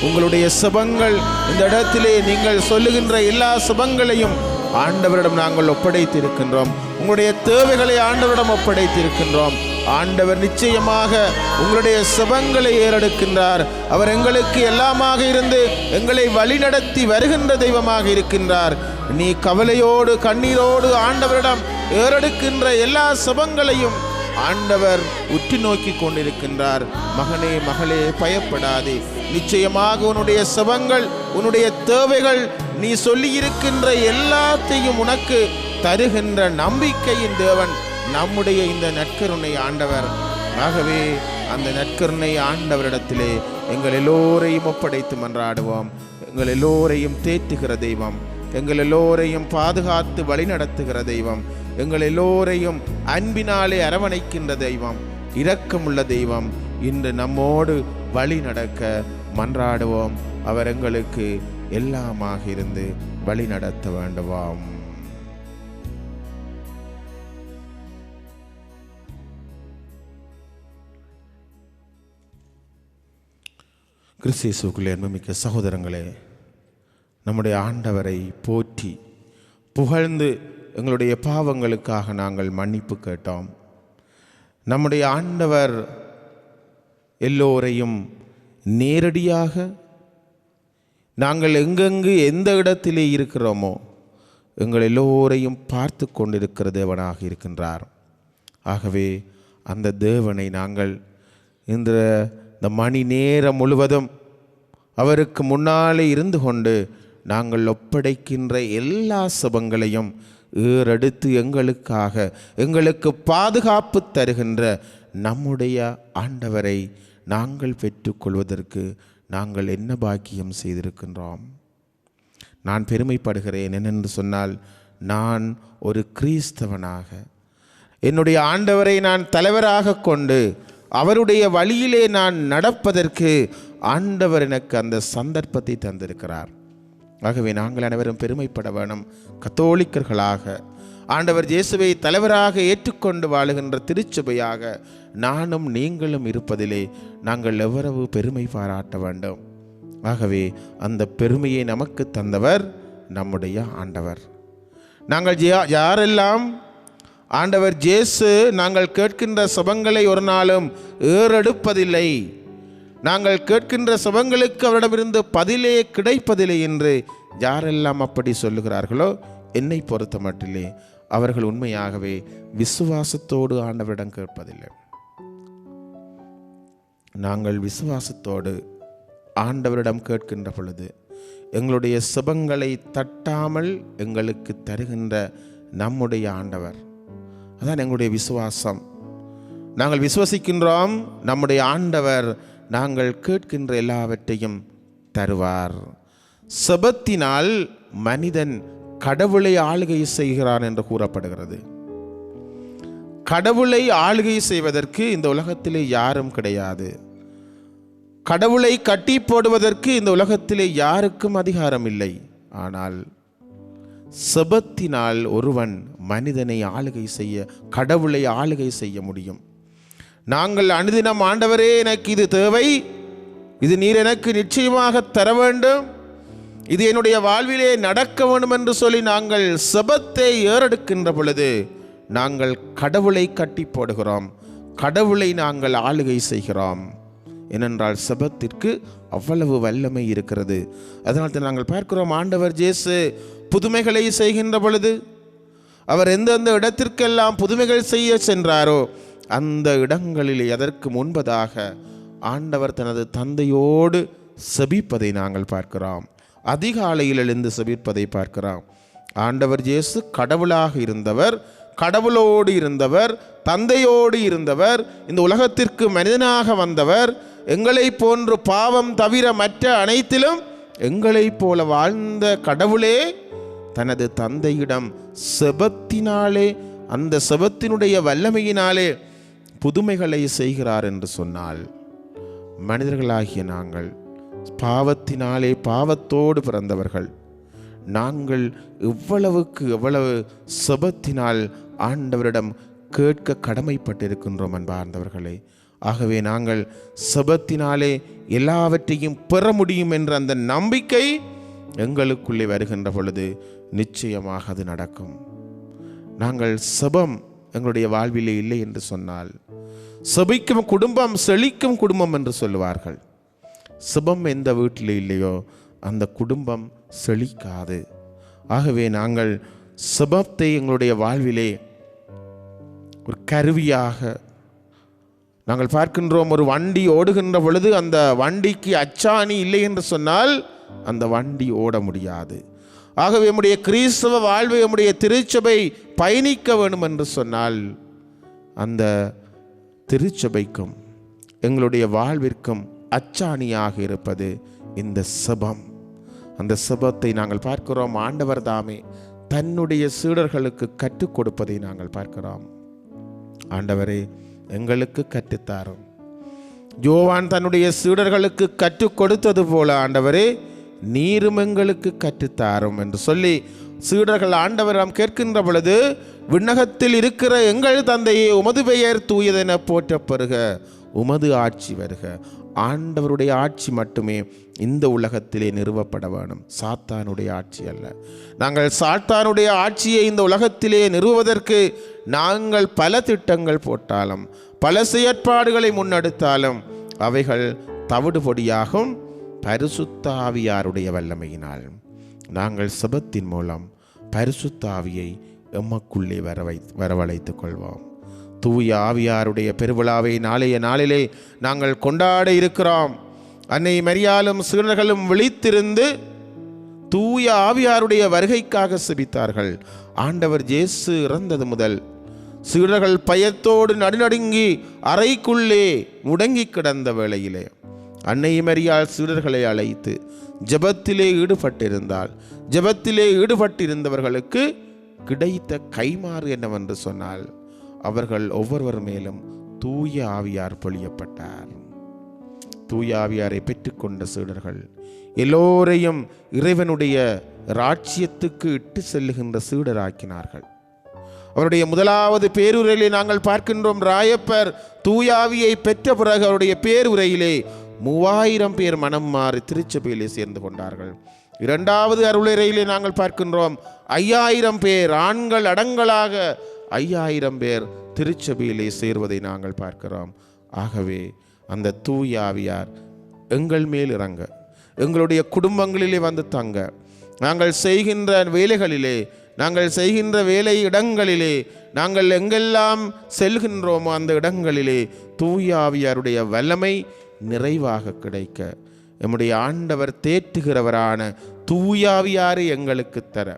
உங்களுடைய சுபங்கள் இந்த இடத்திலே நீங்கள் சொல்லுகின்ற எல்லா சுபங்களையும் ஆண்டவரிடம் நாங்கள் ஒப்படைத்திருக்கின்றோம். உங்களுடைய தேவைகளை ஆண்டவரிடம் ஒப்படைத்திருக்கின்றோம். ஆண்டவர் நிச்சயமாக உங்களுடைய சுபங்களை ஏறெடுக்கின்றார். அவர் எங்களுக்கு எல்லாமாக இருந்து எங்களை வழிநடத்தி வருகின்ற தெய்வமாக இருக்கின்றார். நீ கவலையோடு கண்ணீரோடு ஆண்டவரிடம் ஏறெடுக்கின்ற எல்லா சுபங்களையும் ஆண்டவர் உற்று நோக்கி கொண்டிருக்கின்றார். மகனே மகளே, பயப்படாதே. நிச்சயமாக உன்னுடைய சுபங்கள், உன்னுடைய தேவைகள், நீ சொல்லி இருக்கின்ற எல்லாத்தையும் உனக்கு தருகின்ற நம்பிக்கையின் தேவன் நம்முடைய இந்த நற்கருணை ஆண்டவர். ஆகவே அந்த நற்கருணை ஆண்டவரிடத்திலே எங்கள் எல்லோரையும் ஒப்படைத்து மன்றாடுவோம். எங்கள் எல்லோரையும் தேற்றுகிற தெய்வம், எங்கள் எல்லோரையும் பாதுகாத்து வழிநடத்துகிற தெய்வம், எங்கள் எல்லோரையும் அன்பினாலே அரவணைக்கின்ற தெய்வம், இரக்கமுள்ள தெய்வம் இன்று நம்மோடு வழி நடக்க மன்றாடுவோம். அவர் எங்களுக்கு எல்லாமாக இருந்து வழி நடத்த வேண்டுவோம். கிறிஸ்து இயேசுவுக்குள்ளே அன்புமிக்க சகோதரங்களே, நம்முடைய ஆண்டவரை போற்றி புகழ்ந்து எங்களுடைய பாவங்களுக்காக நாங்கள் மன்னிப்பு கேட்டோம். நம்முடைய ஆண்டவர் எல்லோரையும் நேரடியாக நாங்கள் எங்கெங்கு எந்த இடத்திலே இருக்கிறோமோ எங்கள் எல்லோரையும் பார்த்து கொண்டிருக்கிற தேவனாக இருக்கின்றார். ஆகவே அந்த தேவனை நாங்கள் இந்த மணி நேரம் முழுவதும் அவருக்கு முன்னாலே இருந்து கொண்டு நாங்கள் ஒப்படைக்கின்ற எல்லா சுபங்களையும் ஏறெடுத்து எங்களுக்காக எங்களுக்கு பாதுகாப்பு தருகின்ற நம்முடைய ஆண்டவரை நாங்கள் பெற்றுக்கொள்வதற்கு நாங்கள் என்ன பாக்கியம் செய்திருக்கின்றோம். நான் பெருமைப்படுகிறேன். என்னென்று சொன்னால், நான் ஒரு கிறிஸ்தவனாக என்னுடைய ஆண்டவரை நான் தலைவராக கொண்டு அவருடைய வழியிலே நான் நடப்பதற்கு ஆண்டவர் எனக்கு அந்த சந்தர்ப்பத்தை தந்திருக்கிறார். ஆகவே நாங்கள் அனைவரும் பெருமைப்பட வேணும். கத்தோலிக்கர்களாக ஆண்டவர் இயேசுவை தலைவராக ஏற்றுக்கொண்டு வாழுகின்ற திருச்சபையாக நானும் நீங்களும் இருப்பதிலே நாங்கள் எவ்வளவு பெருமை பாராட்ட வேண்டும். ஆகவே அந்த பெருமையை நமக்கு தந்தவர் நம்முடைய ஆண்டவர். நாங்கள் யாரெல்லாம் ஆண்டவர் இயேசு நாங்கள் கேட்கின்ற சுபங்களை ஒரு நாளும் ஏறெடுப்பதில்லை, நாங்கள் கேட்கின்ற சுபங்களுக்கு அவரிடமிருந்து பதிலே கிடைப்பதில்லை என்று யாரெல்லாம் அப்படி சொல்லுகிறார்களோ, என்னை பொறுத்த மட்டிலே அவர்கள் உண்மையாகவே விசுவாசத்தோடு ஆண்டவரிடம் கேட்பதில்லை. நாங்கள் விசுவாசத்தோடு ஆண்டவரிடம் கேட்கின்ற பொழுது எங்களுடைய சுபங்களை தட்டாமல் எங்களுக்கு தருகின்ற நம்முடைய ஆண்டவர். அதான் எங்களுடைய விசுவாசம். நாங்கள் விசுவசிக்கின்றோம், நம்முடைய ஆண்டவர் நாங்கள் கேட்கின்ற எல்லாவற்றையும் தருவார். செபத்தினால் மனிதன் கடவுளை ஆளுகை செய்கிறான் என்று கூறப்படுகிறது. கடவுளை ஆளுகை செய்வதற்கு இந்த உலகத்திலே யாரும் கிடையாது. கடவுளை கட்டி போடுவதற்கு இந்த உலகத்திலே யாருக்கும் அதிகாரம் இல்லை. ஆனால் செபத்தினால் ஒருவன் மனிதனை ஆளுகை செய்ய, கடவுளை ஆளுகை செய்ய முடியும். நாங்கள் அனுதினம் ஆண்டவரே எனக்கு இது தேவை, இது நீர் எனக்கு நிச்சயமாக தர வேண்டும், இது என்னுடைய வாழ்விலே நடக்க வேண்டும் என்று சொல்லி நாங்கள் செபத்தை ஏறெடுக்கின்ற பொழுது நாங்கள் கடவுளை கட்டி போடுகிறோம், கடவுளை நாங்கள் ஆளுகை செய்கிறோம். ஏனென்றால் செபத்திற்கு அவ்வளவு வல்லமை இருக்கிறது. அதனால் நாங்கள் பார்க்கிறோம், ஆண்டவர் இயேசு புதுமைகளை செய்கின்ற பொழுது அவர் எந்தெந்த இடத்திற்கெல்லாம் புதுமைகள் செய்ய சென்றாரோ அந்த இடங்களில் எதற்கு முன்பதாக ஆண்டவர் தனது தந்தையோடு செபிப்பதை நாங்கள் பார்க்கிறோம். அதிகாலையில் எழுந்து செபிப்பதை பார்க்கிறோம். ஆண்டவர் இயேசு கடவுளாக இருந்தவர், கடவுளோடு இருந்தவர், தந்தையோடு இருந்தவர், இந்த உலகத்திற்கு மனிதனாக வந்தவர். எங்களை போன்று பாவம் தவிர மற்ற அனைத்திலும் எங்களை போல வாழ்ந்த கடவுளே தனது தந்தையிடம் செபத்தினாலே, அந்த செபத்தினுடைய வல்லமையினாலே புதுமைகளை செய்கிறார் என்று சொன்னால், மனிதர்களாகிய நாங்கள் பாவத்தினாலே பாவத்தோடு பிறந்தவர்கள். நாங்கள் எவ்வளவு செபத்தினால் ஆண்டவரிடம் கேட்க கடமைப்பட்டிருக்கின்றோம் அன்பார்ந்தவர்களே. ஆகவே நாங்கள் செபத்தினாலே எல்லாவற்றையும் பெற முடியும் என்ற அந்த நம்பிக்கை எங்களுக்குள்ளே வருகின்ற பொழுது நிச்சயமாக அது நடக்கும். நாங்கள் செபம் எங்களுடைய வாழ்விலே இல்லை என்று சொன்னால், செபிக்கும் குடும்பம் செழிக்கும் குடும்பம் என்று சொல்லுவார்கள். செபம் எந்த வீட்டில் இல்லையோ அந்த குடும்பம் செழிக்காது. ஆகவே நாங்கள் செபத்தை எங்களுடைய வாழ்விலே ஒரு கருவியாக நாங்கள் பார்க்கின்றோம். ஒரு வண்டி ஓடுகின்ற பொழுது அந்த வண்டிக்கு அச்சாணி இல்லை என்று சொன்னால் அந்த வண்டி ஓட முடியாது. ஆகவே நம்முடைய கிறிஸ்தவ வாழ்வை, நம்முடைய திருச்சபை பயணிக்க வேண்டும் என்று சொன்னால் அந்த திருச்சபைக்கும் எங்களுடைய வாழ்விற்கும் அச்சாணியாக இருப்பது இந்த செபம். அந்த செபத்தை நாங்கள் பார்க்கிறோம். ஆண்டவர் தாமே தன்னுடைய சீடர்களுக்கு கற்றுக் கொடுப்பதை நாங்கள் பார்க்கிறோம். ஆண்டவரே எங்களுக்கு கற்றுத்தாரும். யோவான் தன்னுடைய சீடர்களுக்கு கற்றுக் கொடுத்தது போல ஆண்டவரே நீரும் எங்களுக்கு கற்றுத்தாரும் என்று சொல்லி சீடர்கள் ஆண்டவரிடம் கேட்கின்ற பொழுது, விண்ணகத்தில் இருக்கிற எங்கள் தந்தையே, உமது பெயர் தூயதென போற்றப்பெறுக, உமது ஆட்சி வருக. ஆண்டவருடைய ஆட்சி மட்டுமே இந்த உலகத்திலே நிறுவப்பட வேணும், சாத்தானுடைய ஆட்சி அல்ல. நாங்கள் சாத்தானுடைய ஆட்சியை இந்த உலகத்திலே நிறுவுவதற்கு நாங்கள் பல திட்டங்கள் போட்டாலும், பல செயற்பாடுகளை முன்னெடுத்தாலும் அவைகள் தவிடுபொடியாகும். பரிசுத்த ஆவியாருடைய வல்லமையினால் நாங்கள் செபத்தின் மூலம் பரிசுத்த ஆவியை எமக்குள்ளே வரவழைத்துக் கொள்வோம். தூய ஆவியாருடைய பெருவிழாவை நாளைய நாளிலே நாங்கள் கொண்டாட இருக்கிறோம். அன்னை மரியாளும் சீடர்களும் விழித்திருந்து தூய ஆவியாருடைய வருகைக்காக செபித்தார்கள். ஆண்டவர் இயேசு இறந்தது முதல் சீடர்கள் பயத்தோடு நடுநடுங்கி அறைக்குள்ளே முடங்கி கிடந்த வேளையிலே அன்னை மரியாள் சீடர்களை அழைத்து ஜெபத்திலே ஈடுபட்டிருந்தால், ஜெபத்திலே ஈடுபட்டிருந்தவர்களுக்கு கிடைத்த கைமாறு என்னவென்று சொன்னால், அவர்கள் ஒவ்வொருவர் மேலும் தூய ஆவியார் பொழியப்பட்டார். தூய ஆவியாரை பெற்றுக்கொண்ட சீடர்கள் எல்லோரையும் இறைவனுடைய ராஜ்யத்துக்கு இட்டு செல்லுகின்ற சீடராக்கினார்கள். அவருடைய முதலாவது பேருரையிலே நாங்கள் பார்க்கின்றோம், ராயப்பர் தூயாவியை பெற்ற பிறகு அவருடைய பேருரையிலே 3000 பேர் மனம் மாறி திருச்சபையிலே சேர்ந்து கொண்டார்கள். இரண்டாவது அருளுரையிலே நாங்கள் பார்க்கின்றோம் 5000 பேர், ஆண்கள் அடங்கலாக 5000 பேர் திருச்சபையிலே சேர்வதை நாங்கள் பார்க்கிறோம். ஆகவே அந்த தூய ஆவியார் எங்கள் மேல் இறங்க, எங்களுடைய குடும்பங்களிலே வந்து தங்க, நாங்கள் செய்கின்ற வேலைகளிலே, நாங்கள் செய்கின்ற வேலை இடங்களிலே, நாங்கள் எங்கெல்லாம் செல்கின்றோமோ அந்த இடங்களிலே தூய ஆவியாருடைய வல்லமை நிறைவாக கிடைக்க நம்முடைய ஆண்டவர் தேற்றுகிறவரான தூய ஆவியாரை எங்களுக்கு தர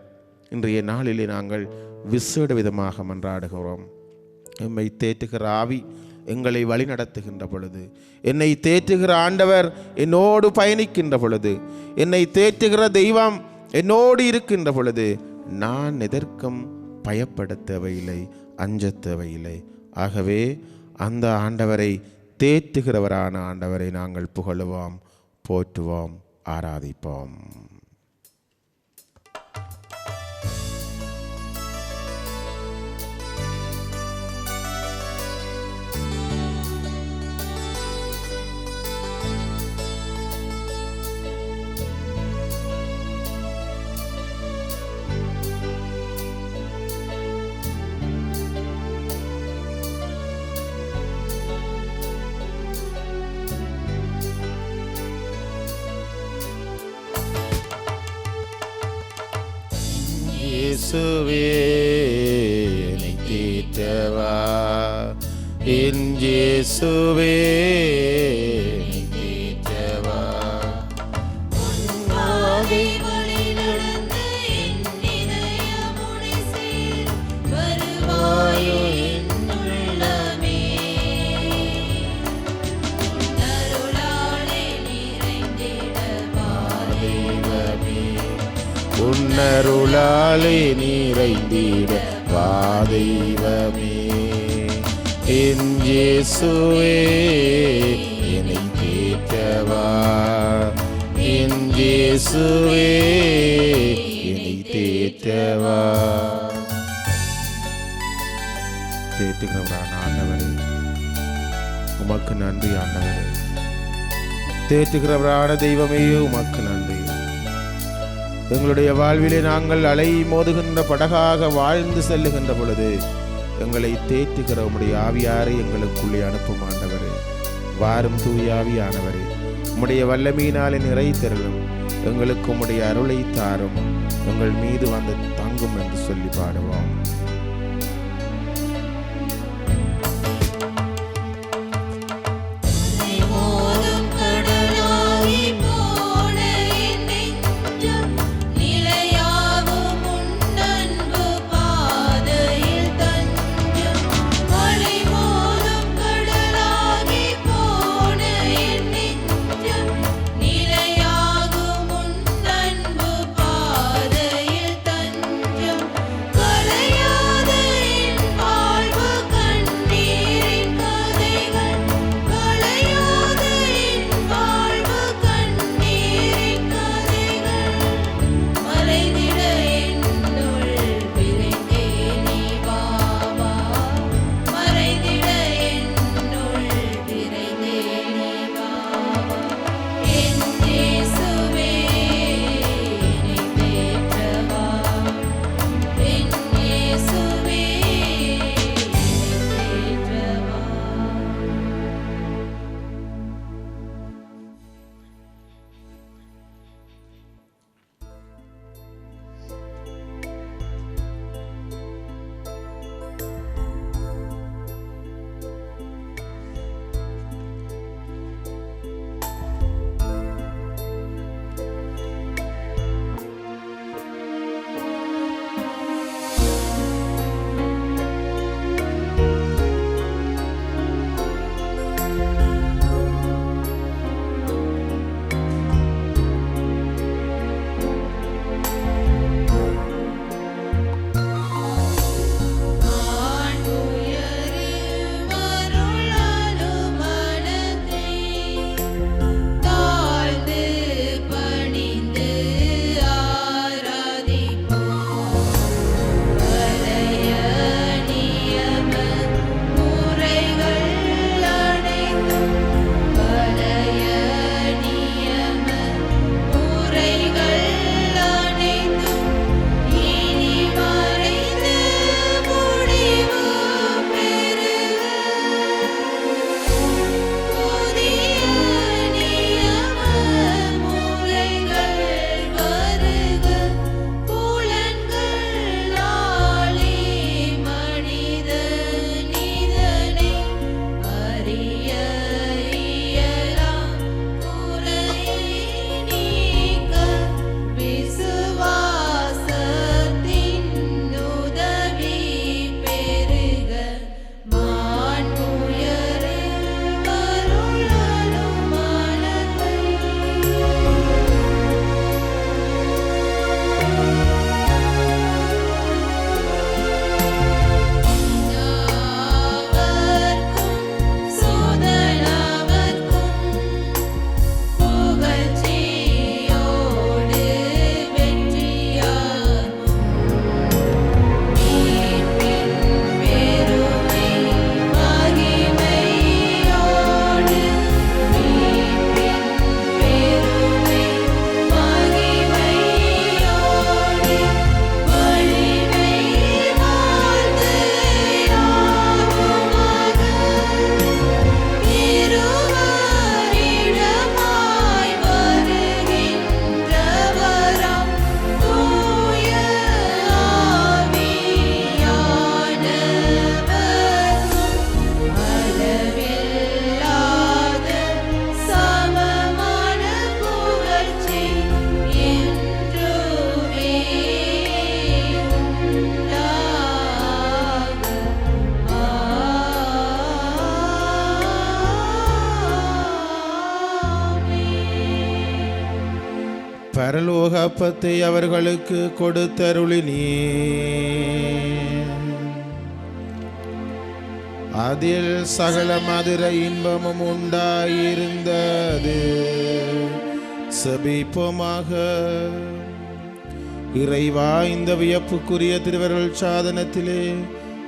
இன்றைய நாளிலே நாங்கள் விசேட விதமாக மன்றாடுகிறோம். எம்மை தேற்றுகிற ஆவி எங்களை வழி நடத்துகின்ற பொழுது, என்னை தேற்றுகிற ஆண்டவர் என்னோடு பயணிக்கின்ற பொழுது, என்னை தேற்றுகிற தெய்வம் என்னோடு இருக்கின்ற பொழுது நான் எதற்கும் பயப்பட தேவையில்லை, அஞ்ச தேவையில்லை. ஆகவே அந்த ஆண்டவரை, தேற்றுகிறவரான ஆண்டவரை நாங்கள் புகழுவோம், போற்றுவோம், ஆராதிப்போம். இயேசுவே என்னை தேற்றவா, என் இயேசுவே என்னை தேற்றவா. வருவாயோ என் உள்ளமே, உன்னருளாலே நிறைந்திட வா தெய்வமே. என் இயேசுவே என்னை தேற்றவா, என் இயேசுவே என்னை தேற்றவா. தேற்றுகிறவரான ஆண்டவரே, உமக்கு நன்றி ஆண்டவரே. தேற்றுகிறவரான தெய்வமே, உமக்கு நன்றி. எங்களுடைய வாழ்விலே நாங்கள் அலை மோதுகின்ற படகாக வாழ்ந்து செல்லுகின்ற பொழுது எங்களை தேற்றுகிற உம்முடைய ஆவியாரை எங்களுக்குள்ளே அனுப்பும் ஆண்டவரே. வாரும் தூய ஆவியானவரே, உம்முடைய வல்லமையினாலே நிறைத்தருளும், எங்களுக்கு உம்முடைய அருளை தாரும், எங்கள் மீது வந்து தங்கும் என்று சொல்லி பாடுவோம். கலையா பரலோக அப்பத்தை அவர்களுக்கு கொடுத்தருளினீ. அதில் சகல மதுர இன்பமும் உண்டாயிருந்தது. செபிப்போமாக. இறைவா, இந்த வியப்புக்குரிய திருவருள் சாதனத்திலே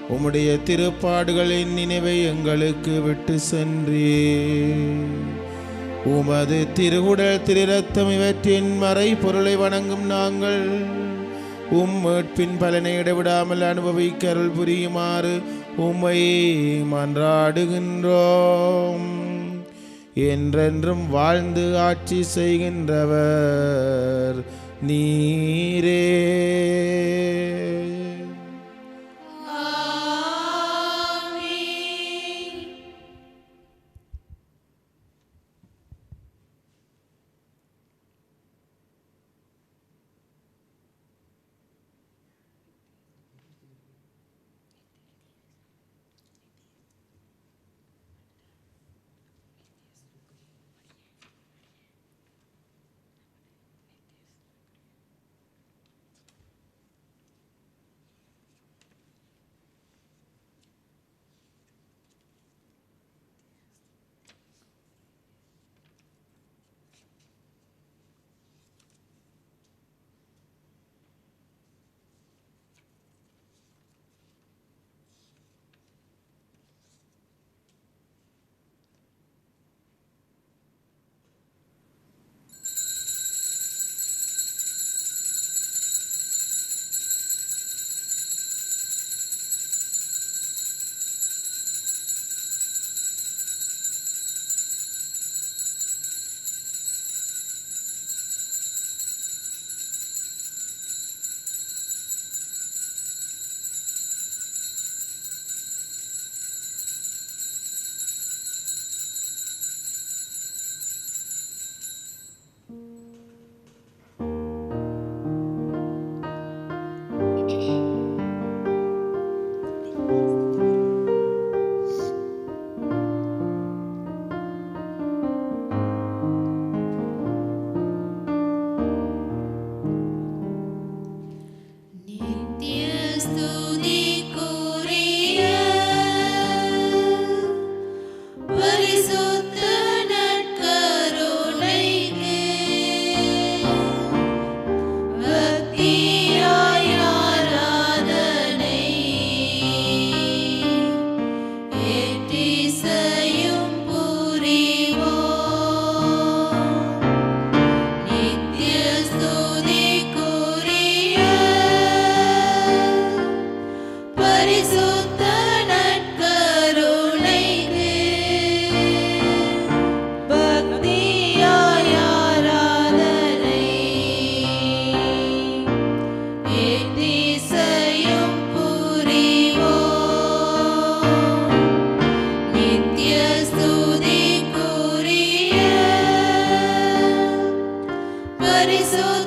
உம்முடைய திருப்பாடுகளின் நினைவை எங்களுக்கு விட்டு சென்றே. உமது திருவுடல் திருரத்தம் இவற்றின் மறை பொருளை வணங்கும் நாங்கள் மீட்பின் பலனை இடைவிடாமல் அனுபவிக்க அருள் புரியுமாறு உம்மை மன்றாடுகின்றோம். என்றென்றும் வாழ்ந்து ஆட்சி செய்கின்றவர் நீரே. Parisu